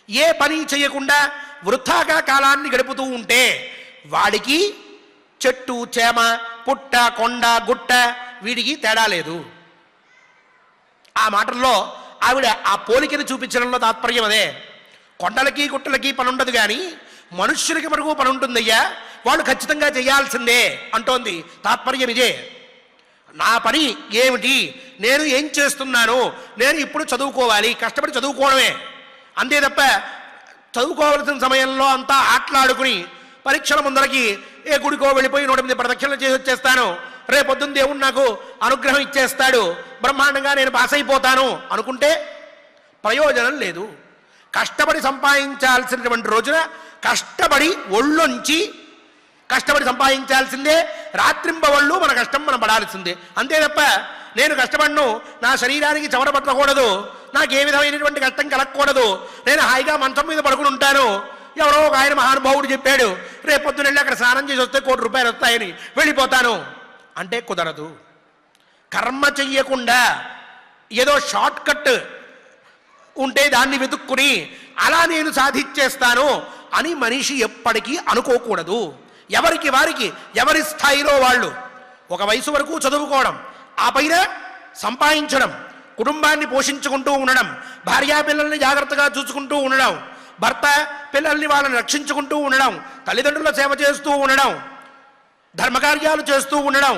ఏ పని చేయకుండా వృథాగా కాలాన్ని గడుపుతూ ఉంటే వాడికి చెట్టు, చేమ, పుట్ట, కొండ, గుట్ట వీడికి తేడా లేదు. ఆ మాటల్లో ఆవిడ ఆ పోలికను చూపించడంలో తాత్పర్యం అదే. కొండలకి గుట్టలకి పని ఉండదు, కానీ మనుష్యులకి మరుగు పని ఉంటుందయ్యా, వాళ్ళు ఖచ్చితంగా చేయాల్సిందే అంటోంది. తాత్పర్యం ఇదే. నా పని ఏమిటి, నేను ఏం చేస్తున్నాను, నేను ఇప్పుడు చదువుకోవాలి, కష్టపడి చదువుకోవడమే అంతే తప్ప చదువుకోవాల్సిన సమయంలో అంతా ఆటలాడుకుని పరీక్షల ముందరకి ఏ గుడికో వెళ్ళిపోయి 108 ప్రదక్షిణలు చేసి వచ్చేస్తాను, రేపొద్దున దేవుడు నాకు అనుగ్రహం ఇచ్చేస్తాడు, బ్రహ్మాండంగా నేను పాస్ అయిపోతాను అనుకుంటే ప్రయోజనం లేదు. కష్టపడి సంపాదించాల్సినటువంటి రోజున కష్టపడి ఒళ్ళొంచి కష్టపడి సంపాదించాల్సిందే. రాత్రింబవళ్ళు మన కష్టం మనం పడాల్సిందే, అంతే తప్ప నేను కష్టపడను, నా శరీరానికి చెమట పట్టకూడదు, నాకు ఏ విధమైనటువంటి కష్టం కలగకూడదు, నేను హాయిగా మంచం మీద పడుకుని ఉంటాను, ఎవరో ఒక ఆయన మహానుభావుడు చెప్పాడు రేపొద్దున వెళ్ళి అక్కడ స్నానం చేసి వస్తే 1 కోటి రూపాయలు వస్తాయని వెళ్ళిపోతాను అంటే కుదరదు. కర్మ చెయ్యకుండా ఏదో షార్ట్ కట్ ఉంటే దాన్ని వెతుక్కుని అలా నేను సాధించేస్తాను అని మనిషి ఎప్పటికీ అనుకోకూడదు. ఎవరికి వారికి ఎవరి స్థాయిలో వాళ్ళు ఒక వయసు వరకు చదువుకోవడం, ఆ పైన సంపాదించడం, కుటుంబాన్ని పోషించుకుంటూ ఉండడం, భార్యాపిల్లల్ని జాగ్రత్తగా చూసుకుంటూ ఉండడం, భర్త పిల్లల్ని వాళ్ళని రక్షించుకుంటూ ఉండడం, తల్లిదండ్రుల సేవ చేస్తూ ఉండడం, ధర్మకార్యాలు చేస్తూ ఉండడం,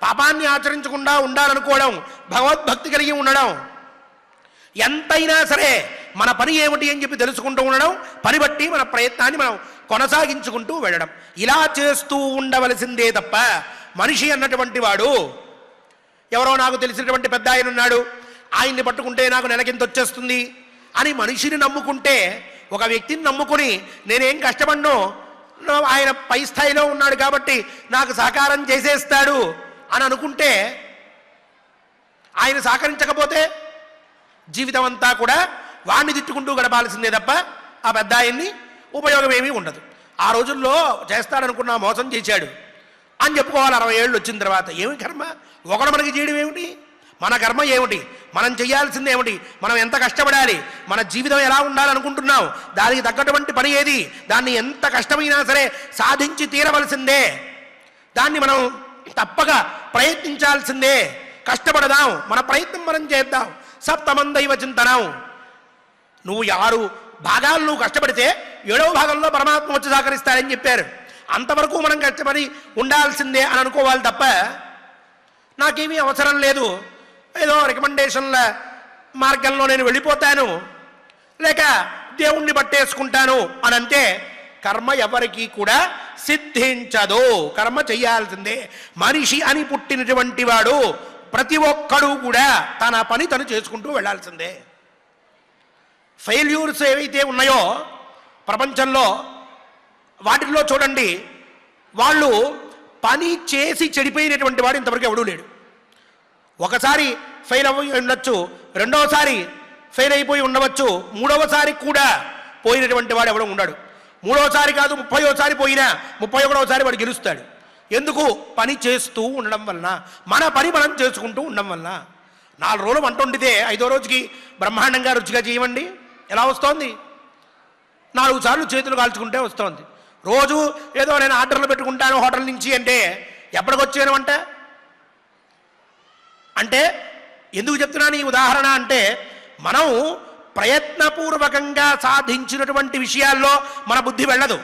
పాపాన్ని ఆచరించకుండా ఉండాలనుకోవడం, భగవద్భక్తి కలిగి ఉండడం, ఎంతైనా సరే మన పని ఏమిటి అని చెప్పి తెలుసుకుంటూ ఉండడం, పని బట్టి మన ప్రయత్నాన్ని మనం కొనసాగించుకుంటూ వెళ్ళడం, ఇలా చేస్తూ ఉండవలసిందే తప్ప మనిషి అన్నటువంటి వాడు ఎవరో నాకు తెలిసినటువంటి పెద్ద ఆయన ఉన్నాడు, ఆయన్ని పట్టుకుంటే నాకు నెలకింత వచ్చేస్తుంది అని మనిషిని నమ్ముకుంటే, ఒక వ్యక్తిని నమ్ముకుని నేనేం కష్టపడ్నో ఆయన పై స్థాయిలో ఉన్నాడు కాబట్టి నాకు సహకారం చేసేస్తాడు అని అనుకుంటే, ఆయన సహకరించకపోతే జీవితం అంతా కూడా వాణ్ణి తిట్టుకుంటూ గడపాల్సిందే తప్ప ఆ పెద్ద ఆయన్ని ఉపయోగం ఏమీ ఉండదు. ఆ రోజుల్లో చేస్తాడనుకున్నా మోసం చేశాడు అని చెప్పుకోవాలి 60 ఏళ్ళు వచ్చిన తర్వాత. ఏమి కర్మ, ఒకడు మనకి చేయడం ఏమిటి, మన కర్మ ఏమిటి, మనం చేయాల్సింది ఏమిటి, మనం ఎంత కష్టపడాలి, మన జీవితం ఎలా ఉండాలనుకుంటున్నాం, దానికి తగ్గటువంటి పని ఏది, దాన్ని ఎంత కష్టమైనా సరే సాధించి తీరవలసిందే, దాన్ని మనం తప్పక ప్రయత్నించాల్సిందే. కష్టపడదాం, మన ప్రయత్నం మనం చేద్దాం, సప్తమందైవ చింతనం. నువ్వు 6 భాగాలు నువ్వు కష్టపడితే 7వ భాగంలో పరమాత్మ వచ్చి సహకరిస్తారని చెప్పారు. అంతవరకు మనం కష్టపడి ఉండాల్సిందే అని అనుకోవాలి తప్ప నాకేమీ అవసరం లేదు, ఏదో రికమెండేషన్ల మార్గంలో నేను వెళ్ళిపోతాను, లేక దేవుణ్ణి పట్టేసుకుంటాను అని అంటే కర్మ ఎవరికి కూడా సిద్ధించదు. కర్మ చెయ్యాల్సిందే. మనిషి అని పుట్టినటువంటి వాడు ప్రతి ఒక్కడు కూడా తన పని తను చేసుకుంటూ వెళ్ళాల్సిందే. ఫెయిల్యూర్స్ ఏవైతే ఉన్నాయో ప్రపంచంలో వాటిల్లో చూడండి, వాళ్ళు పని చేసి చెడిపోయినటువంటి వాడు ఇంతవరకు ఎవడూ లేడు. ఒకసారి ఫెయిల్ అయి ఉండొచ్చు, రెండవసారి ఫెయిల్ అయిపోయి ఉండవచ్చు, మూడవసారి కూడా పోయినటువంటి వాడు ఎవడో ఉన్నాడు. మూడవసారి కాదు 30వసారి పోయినా 31వసారి వాడు గెలుస్తాడు. ఎందుకు? పని చేస్తూ ఉండడం వలన, మన పని మనం చేసుకుంటూ ఉండడం వలన. 4 రోజులు వంట వండితే 5వ రోజుకి బ్రహ్మాండంగా రుచిగా చేయమండి, ఎలా వస్తోంది? 4 సార్లు చేతులు కాల్చుకుంటే వస్తోంది. రోజు ఏదో నేను ఆర్డర్లు పెట్టుకుంటాను హోటల్ నుంచి అంటే ఎప్పటికొచ్చాను వంట అంటే ఎందుకు చెప్తున్నాను ఈ ఉదాహరణ అంటే, మనం ప్రయత్నపూర్వకంగా సాధించినటువంటి విషయాల్లో మన బుద్ధి వెళ్ళదు.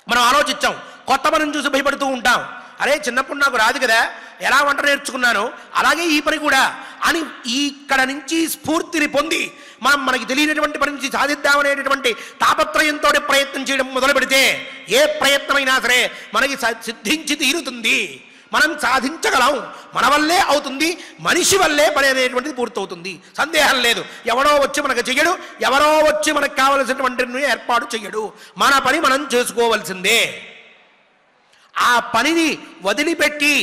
మనం ఆలోచించాం, కొత్త మనం చూసి భయపడుతూ ఉంటాం. అరే చిన్నప్పుడు నాకు రాదు కదా, ఎలా వంట నేర్చుకున్నాను, అలాగే ఈ పని కూడా అని ఇక్కడ నుంచి స్ఫూర్తిని పొంది మనకి తెలియనటువంటి పని నుంచి సాధిద్దామనేటటువంటి తాపత్రయంతో ప్రయత్నం చేయడం మొదలు పెడితే ఏ ప్రయత్నమైనా సరే మనకి సిద్ధించి తీరుతుంది, మనం సాధించగలం, మన వల్లే అవుతుంది, మనిషి వల్లే పని అనేటువంటిది పూర్తవుతుంది. సందేహం లేదు. ఎవరో వచ్చి మనకు చెయ్యడు, ఎవరో వచ్చి మనకు కావలసినటువంటి ఏర్పాటు చెయ్యడు. మన పని మనం చేసుకోవలసిందే. ఆ పనిని వదిలిపెట్టి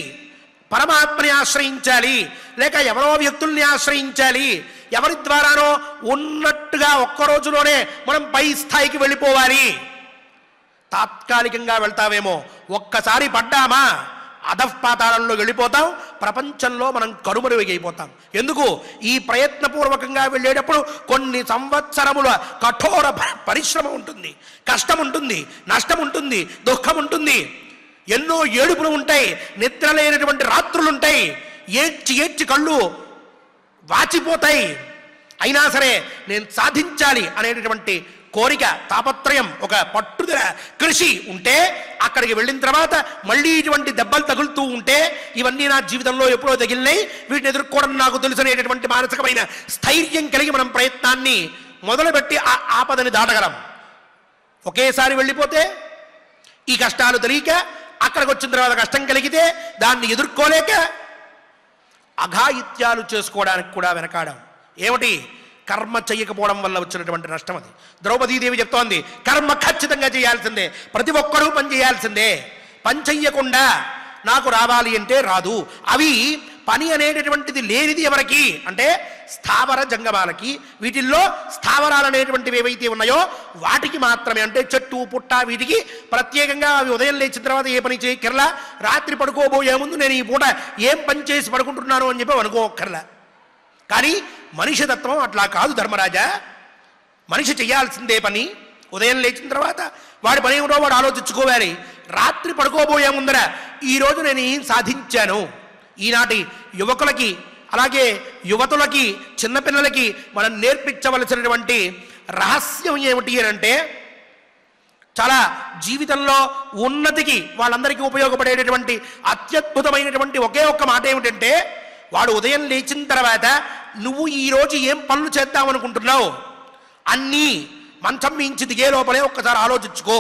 పరమాత్మని ఆశ్రయించాలి, లేక ఎవరో వ్యక్తుల్ని ఆశ్రయించాలి, ఎవరి ద్వారానో ఉన్నట్టుగా ఒక్క రోజులోనే మనం పై స్థాయికి వెళ్ళిపోవాలి. తాత్కాలికంగా వెళ్తావేమో, ఒక్కసారి పడ్డామా అధఃపాతాళంలో వెళ్ళిపోతాం, ప్రపంచంలో మనం కనుమరుగైపోతాం. ఎందుకు? ఈ ప్రయత్నపూర్వకంగా వెళ్ళేటప్పుడు కొన్ని సంవత్సరముల కఠోర పరిశ్రమ ఉంటుంది, కష్టం ఉంటుంది, నష్టం ఉంటుంది, దుఃఖం ఉంటుంది, ఎన్నో ఏడుపులు ఉంటాయి, నిద్ర లేనటువంటి రాత్రులుంటాయి, ఏడ్చి ఏడ్చి కళ్ళు వాచిపోతాయి. అయినా సరే నేను సాధించాలి అనేటటువంటి కోరిక, తాపత్రయం, ఒక పట్టుదల, కృషి ఉంటే అక్కడికి వెళ్ళిన తర్వాత మళ్ళీ ఇటువంటి దెబ్బలు తగులుతూ ఉంటే ఇవన్నీ నా జీవితంలో ఎప్పుడో తగిలినాయి, వీటిని ఎదుర్కోవడం నాకు తెలుసనేటటువంటి మానసికమైన స్థైర్యం కలిగి మనం ప్రయత్నాన్ని మొదలుపెట్టి ఆ ఆపదని దాటగలం. ఒకేసారి వెళ్ళిపోతే ఈ కష్టాలు తెలియక అక్కడికి వచ్చిన తర్వాత కష్టం కలిగితే దాన్ని ఎదుర్కోలేక అఘాయిత్యాలు చేసుకోవడానికి కూడా వెనకాడం. ఏమిటి? కర్మ చెయ్యకపోవడం వల్ల వచ్చినటువంటి నష్టం అది. ద్రౌపదీదేవి చెప్తోంది, కర్మ ఖచ్చితంగా చేయాల్సిందే, ప్రతి ఒక్కరూ పని చేయాల్సిందే. పని చెయ్యకుండా నాకు రావాలి అంటే రాదు. అవి పని అనేటటువంటిది లేనిది ఎవరికి అంటే స్థావర జంగమాలకి. వీటిల్లో స్థావరాలు అనేటువంటివి ఏవైతే ఉన్నాయో వాటికి మాత్రమే, అంటే చెట్టు పుట్ట వీటికి ప్రత్యేకంగా అవి ఉదయం లేచిన తర్వాత ఏ పని చేయక్కర్లా, రాత్రి పడుకోబోయే ముందు నేను ఈ పూట ఏం పని చేసి పడుకుంటున్నాను అని చెప్పి అనుకోక్కర్లా. కానీ మనిషి తత్వం అట్లా కాదు ధర్మరాజా. మనిషి చేయాల్సిందే పని. ఉదయం లేచిన తర్వాత వాడి పని ఏమిటో వాడు ఆలోచించుకోవాలి. రాత్రి పడుకోబోయే ముందర ఈరోజు నేను ఏం సాధించాను. ఈనాటి యువకులకి అలాగే యువతులకి చిన్నపిల్లలకి మనం నేర్పించవలసినటువంటి రహస్యం ఏమిటి అంటే, చాలా జీవితంలో ఉన్నతికి వాళ్ళందరికీ ఉపయోగపడేటటువంటి అత్యద్భుతమైనటువంటి ఒకే ఒక్క మాట ఏమిటంటే, వాడు ఉదయం లేచిన తర్వాత నువ్వు ఈరోజు ఏం పనులు చేద్దామనుకుంటున్నావు అన్నీ మంచం మించి దిగే లోపలే ఒక్కసారి ఆలోచించుకో.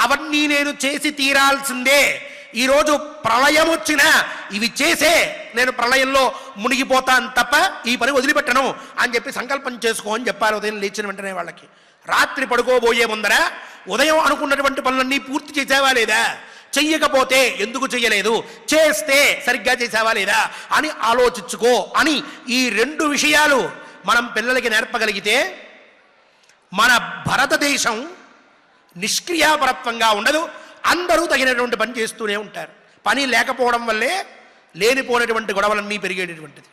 అవన్నీ నేను చేసి తీరాల్సిందే. ఈరోజు ప్రళయం వచ్చినా ఇవి చేసే నేను ప్రళయంలో మునిగిపోతాను తప్ప ఈ పని వదిలిపెట్టను అని చెప్పి సంకల్పం చేసుకో అని చెప్పారు ఉదయం లేచిన వెంటనే వాళ్ళకి. రాత్రి పడుకోబోయే ముందర ఉదయం అనుకున్నటువంటి పనులన్నీ పూర్తి చేసావా లేదా, చెయ్యకపోతే ఎందుకు చెయ్యలేదు, చేస్తే సరిగ్గా చేసావా లేదా అని ఆలోచించుకో అని ఈ 2 విషయాలు మనం పిల్లలకి నేర్పగలిగితే మన భారతదేశం నిష్క్రియాపరత్వంగా ఉండదు. అందరూ తగినటువంటి పని చేస్తూనే ఉంటారు. పని లేకపోవడం వల్లే లేనిపోయినటువంటి గొడవలన్నీ పెరిగేటటువంటిది.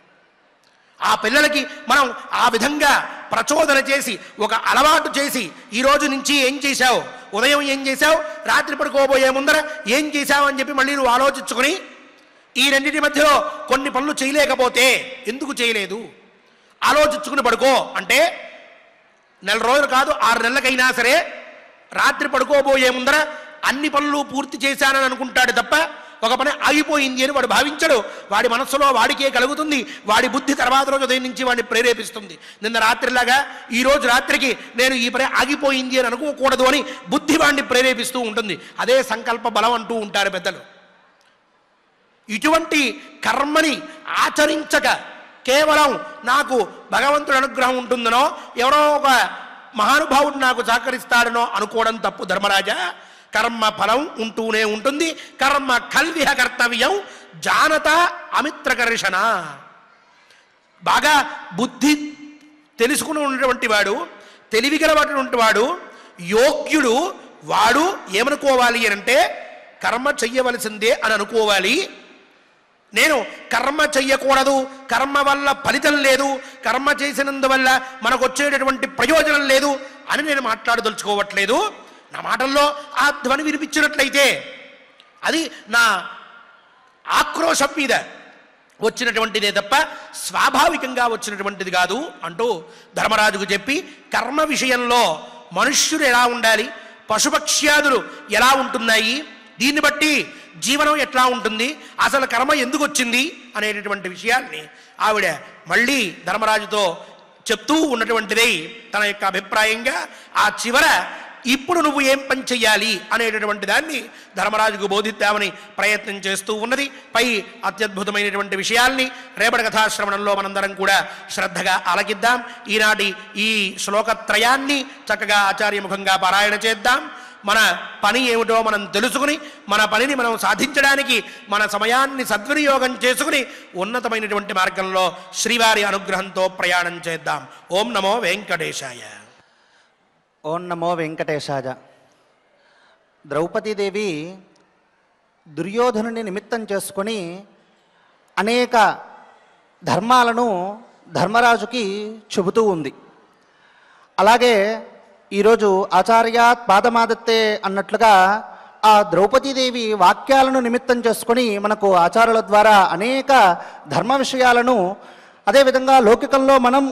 ఆ పిల్లలకి మనం ఆ విధంగా ప్రచోదన చేసి ఒక అలవాటు చేసి ఈరోజు నుంచి ఏం చేశావు, ఉదయం ఏం చేశావు, రాత్రి పడుకోబోయే ముందర ఏం చేశావు అని చెప్పి మళ్ళీ నువ్వు ఆలోచించుకొని ఈ రెండింటి మధ్యలో కొన్ని పనులు చేయలేకపోతే ఎందుకు చేయలేదు ఆలోచించుకుని పడుకో అంటే నెల రోజులు కాదు 6 నెలలకైనా సరే రాత్రి పడుకోబోయే ముందర అన్ని పనులు పూర్తి చేశానని అనుకుంటాడు తప్ప ఒక పని ఆగిపోయింది అని వాడు భావించడు. వాడి మనస్సులో వాడికే కలుగుతుంది. వాడి బుద్ధి తర్వాత రోజు ఉదయం నుంచి వాడిని ప్రేరేపిస్తుంది. నిన్న రాత్రిలాగా ఈ రోజు రాత్రికి నేను ఈ పని ఆగిపోయింది అని అనుకోకూడదు అని బుద్ధి వాడిని ప్రేరేపిస్తూ ఉంటుంది. అదే సంకల్ప బలం అంటూ ఉంటారు పెద్దలు. ఇటువంటి కర్మని ఆచరించక కేవలం నాకు భగవంతుడి అనుగ్రహం ఉంటుందనో ఎవరో ఒక మహానుభావుడు నాకు సహకరిస్తాడనో అనుకోవడం తప్పు ధర్మరాజా. కర్మ ఫలం ఉంటూనే ఉంటుంది. కర్మ కల్విహ కర్తవ్యం జానత అమిత్రకర్షణ. బాగా బుద్ధి తెలుసుకుని ఉన్నటువంటి వాడు, తెలివిగలటువంటి వాడు, యోగ్యుడు వాడు ఏమనుకోవాలి అంటే కర్మ చెయ్యవలసిందే అని అనుకోవాలి. నేను కర్మ చెయ్యకూడదు, కర్మ వల్ల ఫలితం లేదు, కర్మ చేసినందువల్ల మనకు వచ్చేటటువంటి ప్రయోజనం లేదు అని నేను మాట్లాడదలుచుకోవట్లేదు. నా మాటల్లో ఆ ధ్వని వినిపించినట్లయితే అది నా ఆక్రోశం మీద వచ్చినటువంటిదే తప్ప స్వాభావికంగా వచ్చినటువంటిది కాదు అంటూ ధర్మరాజుకు చెప్పి కర్మ విషయంలో మనుష్యుడు ఎలా ఉండాలి, పశుపక్ష్యాదులు ఎలా ఉంటున్నాయి, దీన్ని బట్టి జీవనం ఎట్లా ఉంటుంది, అసలు కర్మ ఎందుకు వచ్చింది అనేటటువంటి విషయాల్ని ఆవిడ మళ్ళీ ధర్మరాజుతో చెప్తూ ఉన్నటువంటిదే తన యొక్క అభిప్రాయంగా ఆ చివర ఇప్పుడు నువ్వు ఏం పని చెయ్యాలి అనేటటువంటి దాన్ని ధర్మరాజుకు బోధిద్దామని ప్రయత్నం చేస్తూ ఉన్నది. పై అత్యద్భుతమైనటువంటి విషయాల్ని రేపటి కథాశ్రవణంలో మనందరం కూడా శ్రద్ధగా ఆలకిద్దాం. ఈనాటి ఈ శ్లోకత్రయాన్ని చక్కగా ఆచార్యముఖంగా పారాయణ చేద్దాం. మన పని ఏమిటో మనం తెలుసుకుని మన పనిని మనం సాధించడానికి మన సమయాన్ని సద్వినియోగం చేసుకుని ఉన్నతమైనటువంటి మార్గంలో శ్రీవారి అనుగ్రహంతో ప్రయాణం చేద్దాం. ఓం నమో వెంకటేశాయ. ఓం నమో వెంకటేశాయ. ద్రౌపదీదేవి దుర్యోధనుని నిమిత్తం చేసుకొని అనేక ధర్మాలను ధర్మరాజుకి చెబుతూ ఉంది. అలాగే ఈరోజు ఆచార్యాత్ పాదమాదత్తే అన్నట్లుగా ఆ ద్రౌపదీదేవి వాక్యాలను నిమిత్తం చేసుకొని మనకు ఆచార్యుల ద్వారా అనేక ధర్మ విషయాలను, అదేవిధంగా లౌకికంలో మనం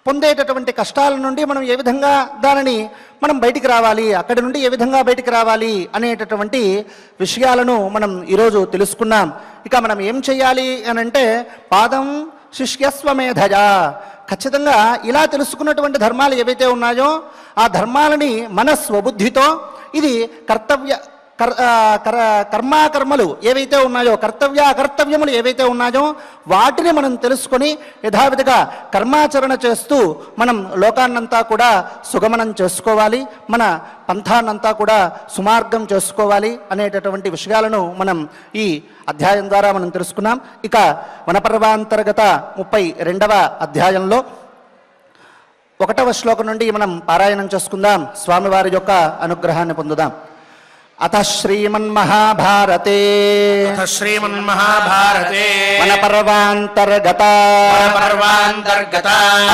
పొందేటటువంటి కష్టాల నుండి మనం ఏ విధంగా దానిని మనం బయటికి రావాలి, అక్కడి నుండి ఏ విధంగా బయటికి రావాలి అనేటటువంటి విషయాలను మనం ఈరోజు తెలుసుకున్నాం. ఇక మనం ఏం చేయాలి అని అంటే పాదం శిష్యస్వమేధయా, ఖచ్చితంగా ఇలా తెలుసుకున్నటువంటి ధర్మాలు ఏవైతే ఉన్నాయో ఆ ధర్మాలని మన స్వబుద్ధితో ఇది కర్మాకర్మలు ఏవైతే ఉన్నాయో, కర్తవ్య అకర్తవ్యములు ఏవైతే ఉన్నాయో వాటిని మనం తెలుసుకొని యథావిధిగా కర్మాచరణ చేస్తూ మనం లోకాన్నంతా కూడా సుగమనం చేసుకోవాలి, మన పంథాన్నంతా కూడా సుమార్గం చేసుకోవాలి అనేటటువంటి విషయాలను మనం ఈ అధ్యాయం ద్వారా మనం తెలుసుకున్నాం. ఇక వనపర్వాంతర్గత 32వ అధ్యాయంలో 1వ శ్లోకం నుండి మనం పారాయణం చేసుకుందాం. స్వామివారి యొక్క అనుగ్రహాన్ని పొందుదాం. అథ శ్రీమన్మహాభారతే వనపర్వాంతర్గత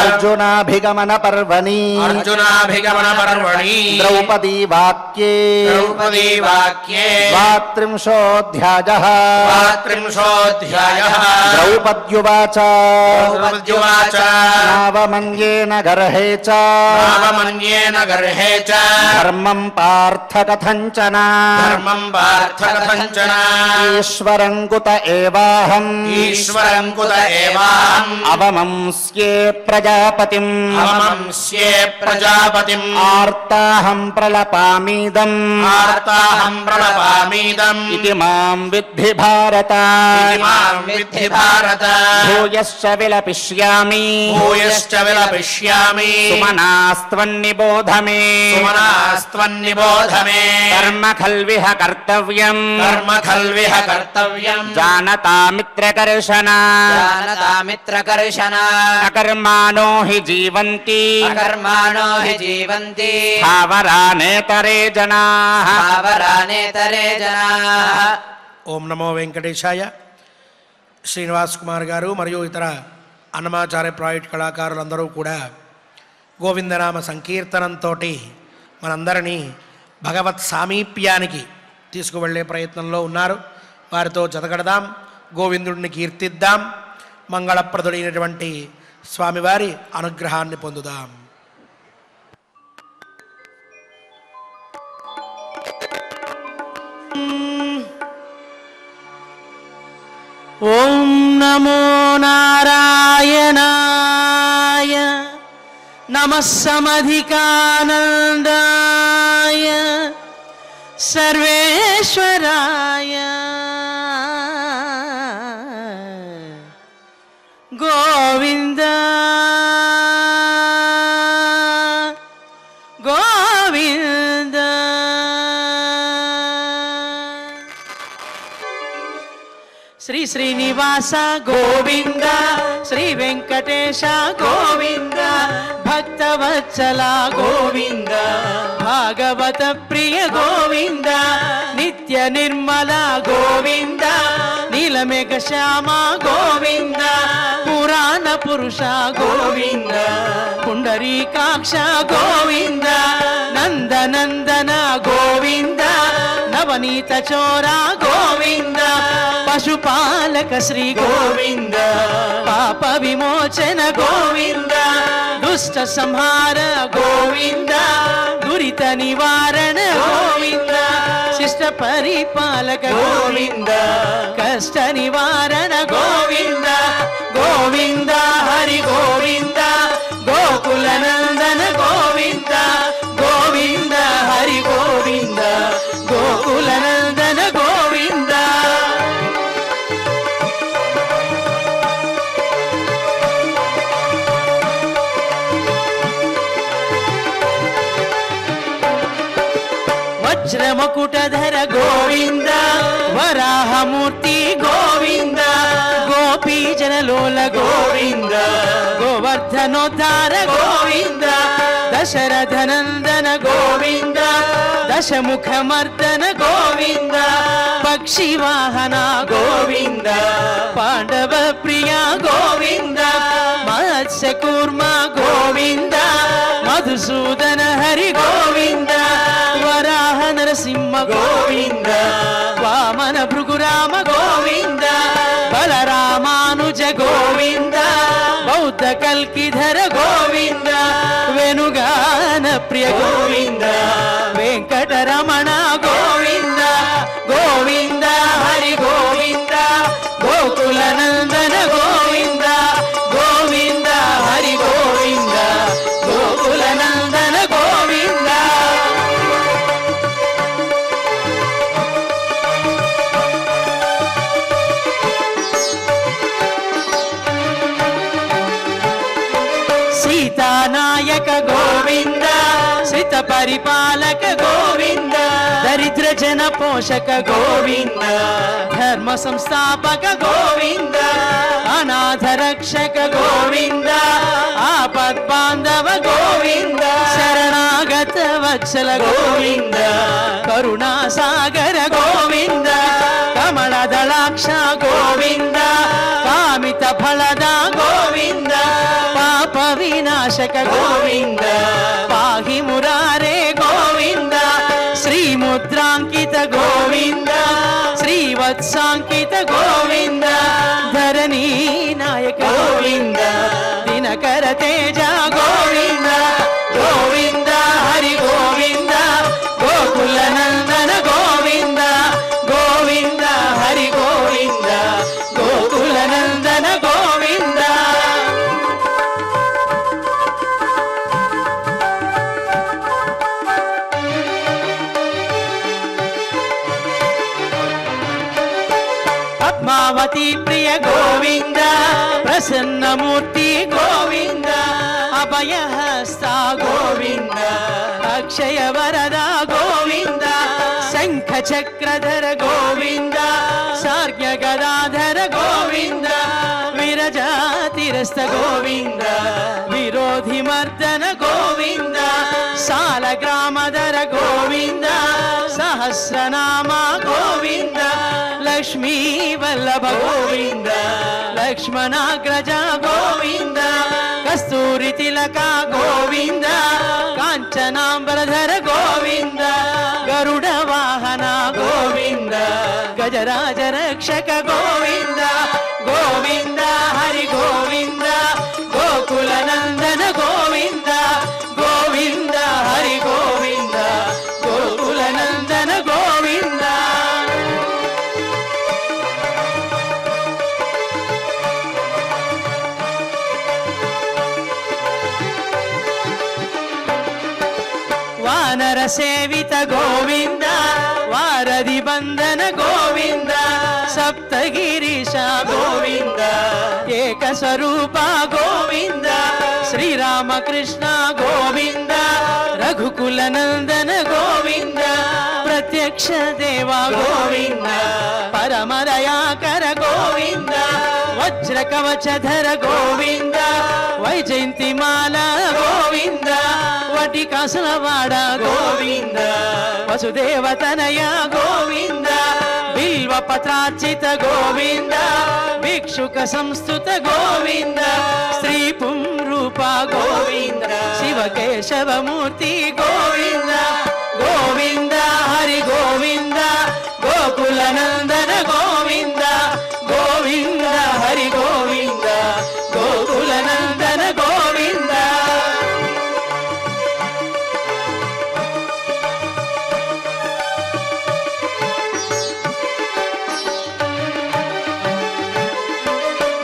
అర్జునాభిగమన పర్వణి ద్రౌపదీ వాక్యే ద్వాత్రింశోऽధ్యాయః ద్రౌపద్యువాచ నావమన్యేన గర్హే చ ధర్మం పార్థ కథంచన ఈశ్వరం కుత ఏవాహం అవమంస్యే ప్రజాపతిం ఆర్తాహం ప్రలపామీదం ఇతి మాం విద్ధి భారత భూయశ్చ విలపిష్యామి సుమనాస్త్వన్నిబోధ మే కర్మ ఖల్విహ కర్తవ్యం జానతామిత్రకర్షణ అకర్మాణో హి జీవంతి స్థావరానేతరే జనాః. ఓం నమో వెంకటేశాయ. శ్రీనివాస్ కుమార్ గారు మరియు ఇతర అన్నమాచార్య ప్రాజెక్ట్ కళాకారులందరూ కూడా గోవిందనామ సంకీర్తనంతో మనందరినీ భగవత్ సామీప్యానికి తీసుకువెళ్ళే ప్రయత్నంలో ఉన్నారు. వారితో జతగడదాం, గోవిందుడిని కీర్తిద్దాం. మంగళప్రదుడైనటువంటి స్వామివారి అనుగ్రహాన్ని పొందుదాం. ఓం నమో నారాయణాయ నమః సమధికానందాయ సర్వేశ్వరాయ గోవింద గోవింద. శ్రీ శ్రీనివాస గోవింద, శ్రీ వెంకటేశ గోవింద, భక్తవత్సల గోవింద, భాగవత ప్రియ గోవింద, నిత్య నిర్మల గోవింద, నీలమేఘ శ్యామ గోవింద, పురాణ పురుష గోవింద, పుండరీకాక్ష గోవింద, నందనందన గోవింద, నవనీత చోర గోవింద, పశుపాలక శ్రీ గోవింద, పాప విమోచన గోవింద, దుష్ట సంహార గోవింద, దురిత నివారణ గోవింద, శిష్ట పరిపాలక గోవింద, కష్ట నివారణ గోవింద, గోవింద హరి గోవింద, గోకుల నందన గోవింద, గోవింద హరి గోవింద, గోకుల నందన గోవింద. వజ్రమకుటధర గోవింద, వరాహమూర్తి గోవింద, గోపీజనలోల గోవింద, గోవర్ధనోద్ధార గోవింద, దశరథనందన గోవింద, దశముఖమర్దన గోవింద, పక్షివాహన గోవింద, పాండవ ప్రియ గోవింద, మత్స్యకూర్మ గోవింద, మధుసూదన హరి గోవింద, వరాహ నరసింహ గోవింద, వామన భృగురామ గోవింద, బలరామానుజ గోవింద, బౌద్ధ కల్కిధర గోవింద, వెనుగాన ప్రియ గోవింద, వెంకటరమణ గోవింద, గోవింద హరి గోవింద, గోకుల నందన గోవింద, గోవింద హరి గోవింద, గోకుల నందన గోవింద. సీతానాయక గోవింద, శ్రిత పరిపాలక గోవింద, దరిద్ర జన పోషక గోవింద, ధర్మ సంస్థాపక గోవింద, అనాథ రక్షక గోవింద, ఆపద్బాంధవ గోవింద, శరణాగత వత్సల గోవింద, కరుణాసాగర గోవింద, కమలదళాక్ష గోవింద, కామిత ఫలద గోవింద, పాప వినాశక గోవింద, పాహి మురారే గోవింద, శ్రీముద్రాంకిత గోవింద, శ్రీవత్సాంకిత గోవింద, ధరణీ నాయక గోవింద, దినకర తేజ గోవింద, గోవింద హరి గోవింద, గోకుల నందన గోవింద, గోవింద హరి గోవింద, గోకుల నందన గోవింద. పద్మావతి ప్రియ గోవింద, ప్రసన్నమూర్తి గోవింద, అభయహస్త గోవింద, అక్షయ వరద గోవింద, శంఖ చక్రధర గోవింద, సార్గ్య గదాధర గోవింద, విరజాతిరస్త గోవింద, విరోధి మర్దన గోవింద, సాల గ్రామధర గోవింద, సహస్రనామ గోవింద, లక్ష్మీ వల్లభ గోవింద, లక్ష్మణాగ్రజ గోవింద, కస్తూరి తిలక గోవింద, కాంచనాంబరధర గోవింద, గరుడ వాహన గోవింద, గజరాజ రక్షక గోవింద, గోవింద హరి గోవింద, గో వానర సేవిత గోవింద వారధి బంధన గోవింద సప్తగిరీశ గోవింద ఏక స్వరూప గోవింద శ్రీరామకృష్ణ గోవింద రఘుకుల నందన గోవింద ప్రత్యక్ష దేవ గోవింద పరమదయాకర గోవింద వజ్ర కవచధర గోవింద వైజయంతిమాల గోవింద వటికాసులవాడ గోవింద వసుదేవతనయ గోవింద బిల్వ పత్రార్చిత గోవింద భిక్షుక సంస్థుత గోవింద శ్రీ పుంరూప గోవింద శివకేశవమూర్తి గోవింద గోవింద హరి గోవింద గోకుల నందన గోవింద గోవింద హరి గోవింద గోకుల నందన గోవింద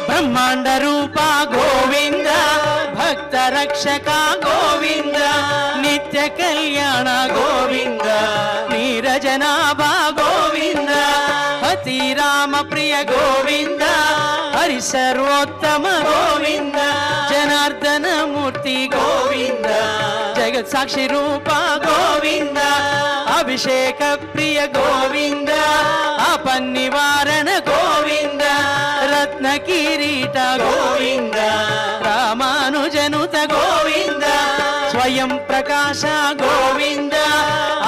బ్రహ్మాండ రూప గోవింద భక్త రక్షక గోవింద నిత్య కళ్యాణ గోవింద నీరజనాభ గోవింద హతి రామ ప్రియ గోవింద హరి సర్వోత్తమ గోవింద జనార్దన మూర్తి గోవింద జగత్ సాక్షి రూప గోవింద అభిషేక ప్రియ గోవింద అపన్నివారణ గోవింద రత్న కిరీట గోవింద రామానుజనుత గోవింద స్వయం ప్రకాశ గోవింద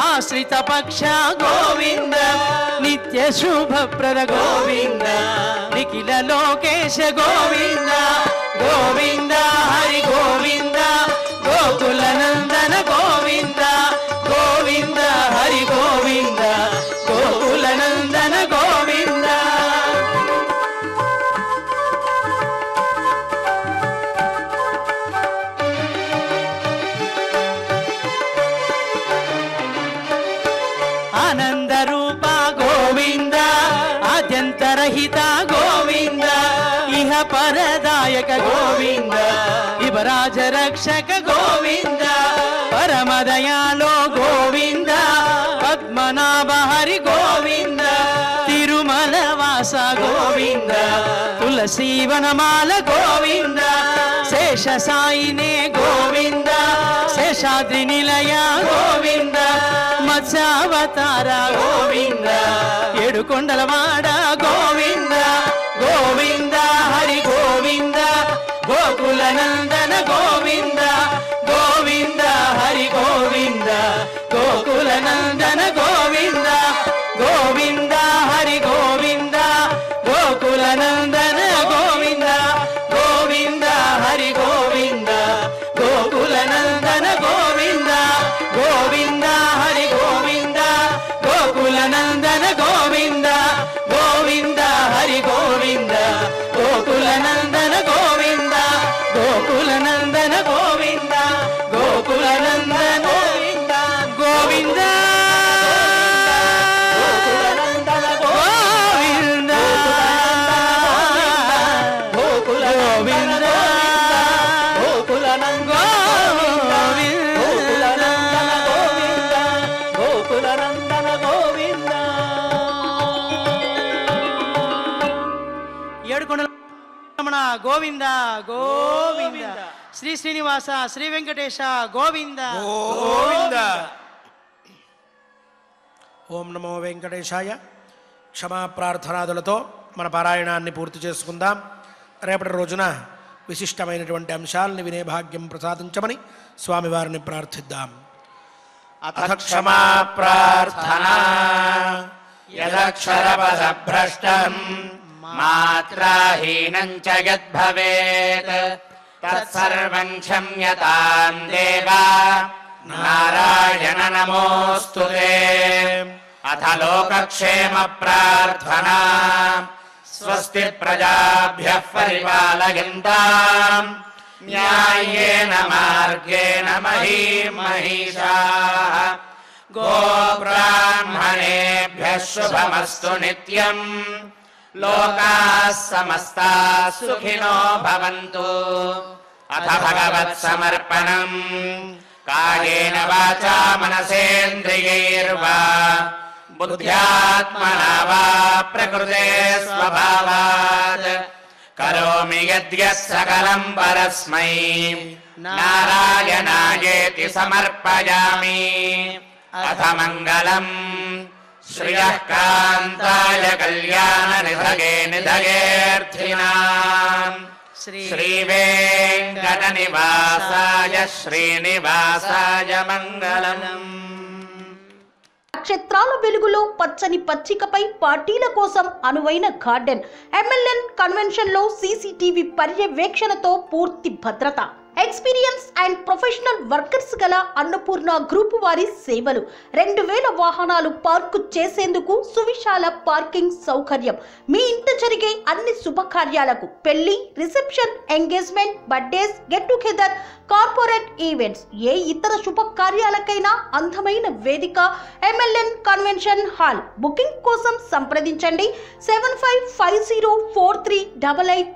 ఆశ్రిత పక్ష గోవింద నిత్య శుభప్రద గోవింద నిఖిల లోకేశ గోవింద గోవింద హరి గోవింద గోకుల నందన గోవింద గోవింద హరి గోవింద గోకుల నందన గోవింద ఆనంద రూప గోవింద ఆద్యంతరహిత గోవింద ఇహ పరదాయక గోవింద ఇవరాజ రక్షక గోవింద పరమదయాలో గోవింద పద్మనాభ హరి గోవింద తిరుమల వాస గోవింద తులసీవనమాల గోవింద శేష సాయినే గోవింద శేషాద్రి నిలయ గోవింద మత్స్యావతార గోవింద ఏడుకొండలవాడ గోవింద గోవింద హరి గోవింద గోకుల నందన గోవింద గోవింద హరి గోవింద గోకుల నందన గోవింద గోవింద హరి గోవింద గోకుల నందన గోవింద గోవింద హరి గోవింద గోకుల నందన గోవింద గోవింద హరి గోవింద గోకుల నందన గోవింద గోవింద హరి గోవింద గోకుల నందన గోవింద గోకుల నందన గోవింద గోకుల నందన గోవింద గోవింద గోకుల నందన గోవింద గోకుల గోవింద గోకుల నందన గోవింద గోకుల నందన గోవింద ఏడుకొండల రమణ గోవింద గోవింద శ్రీ శ్రీనివాస శ్రీ వెంకటేశ గోవింద గోవింద. ఓం నమో వెంకటేశాయ. క్షమా ప్రార్థనాదులతో మన పారాయణాన్ని పూర్తి చేసుకుందాం. రేపటి రోజున విశిష్టమైనటువంటి అంశాలని వినే భాగ్యం ప్రసాదించమని స్వామివారిని ప్రార్థిద్దాం. అథ క్షమా ప్రార్థనా యదక్షరపదభ్రష్టం మాత్రాహీనం చ యద్భవేత్ తత్సర్వం క్షమ్యతాం దేవా నారాయణ నమోస్తుతే. అథ లోకక్షేమ ప్రార్థనా స్వస్తి ప్రజాభ్యః పరిపాలయంతాం న్యాయేన మార్గేణ మహీం మహిషాః. గోబ్రాహ్మణేభ్యः శుభమస్తు నిత్యం. లోకాः సమస్తాः సుఖినో భవంతు. అథ భగవత్సమర్పణం. कायेन वाचा मनसेन्द्रियैर्वा बुद्ध्यात्मना वा प्रकृते स्वभावात् करोमि यद्यत् सकलं परस्मै नारायणायेति समर्पयामि। अथ मङ्गलम् श्रियः कान्ताय कल्याणनिधये निधयेऽर्थिनाम् श्रीवेङ्कटनिवासाय श्रीनिवासाय मङ्गलम्। నక్షత్రాల వెలుగులో పచ్చని పచ్చికపై పార్టీల కోసం అనువైన గార్డెన్. MLN కన్వెన్షన్ లో CCTV పర్యవేక్షణతో పూర్తి భద్రత. ఎక్స్పీరియన్స్ అండ్ ప్రొఫెషనల్ వర్కర్స్ గల అన్నపూర్ణ గ్రూప్ వారి సేవలు. 2000 వాహనాలు పార్కు చేసేందుకు సువిశాల పార్కింగ్ సౌకర్యం. మీ ఇంట జరిగే అన్ని శుభకార్యాలకు, పెళ్లి, reception, engagement, birthdays, get together, corporate events, ఏ ఇతర శుభకార్యాలకైనా అందమైన వేదిక MLN కన్వెన్షన్ హాల్. బుకింగ్ కోసం సంప్రదించండి 75504388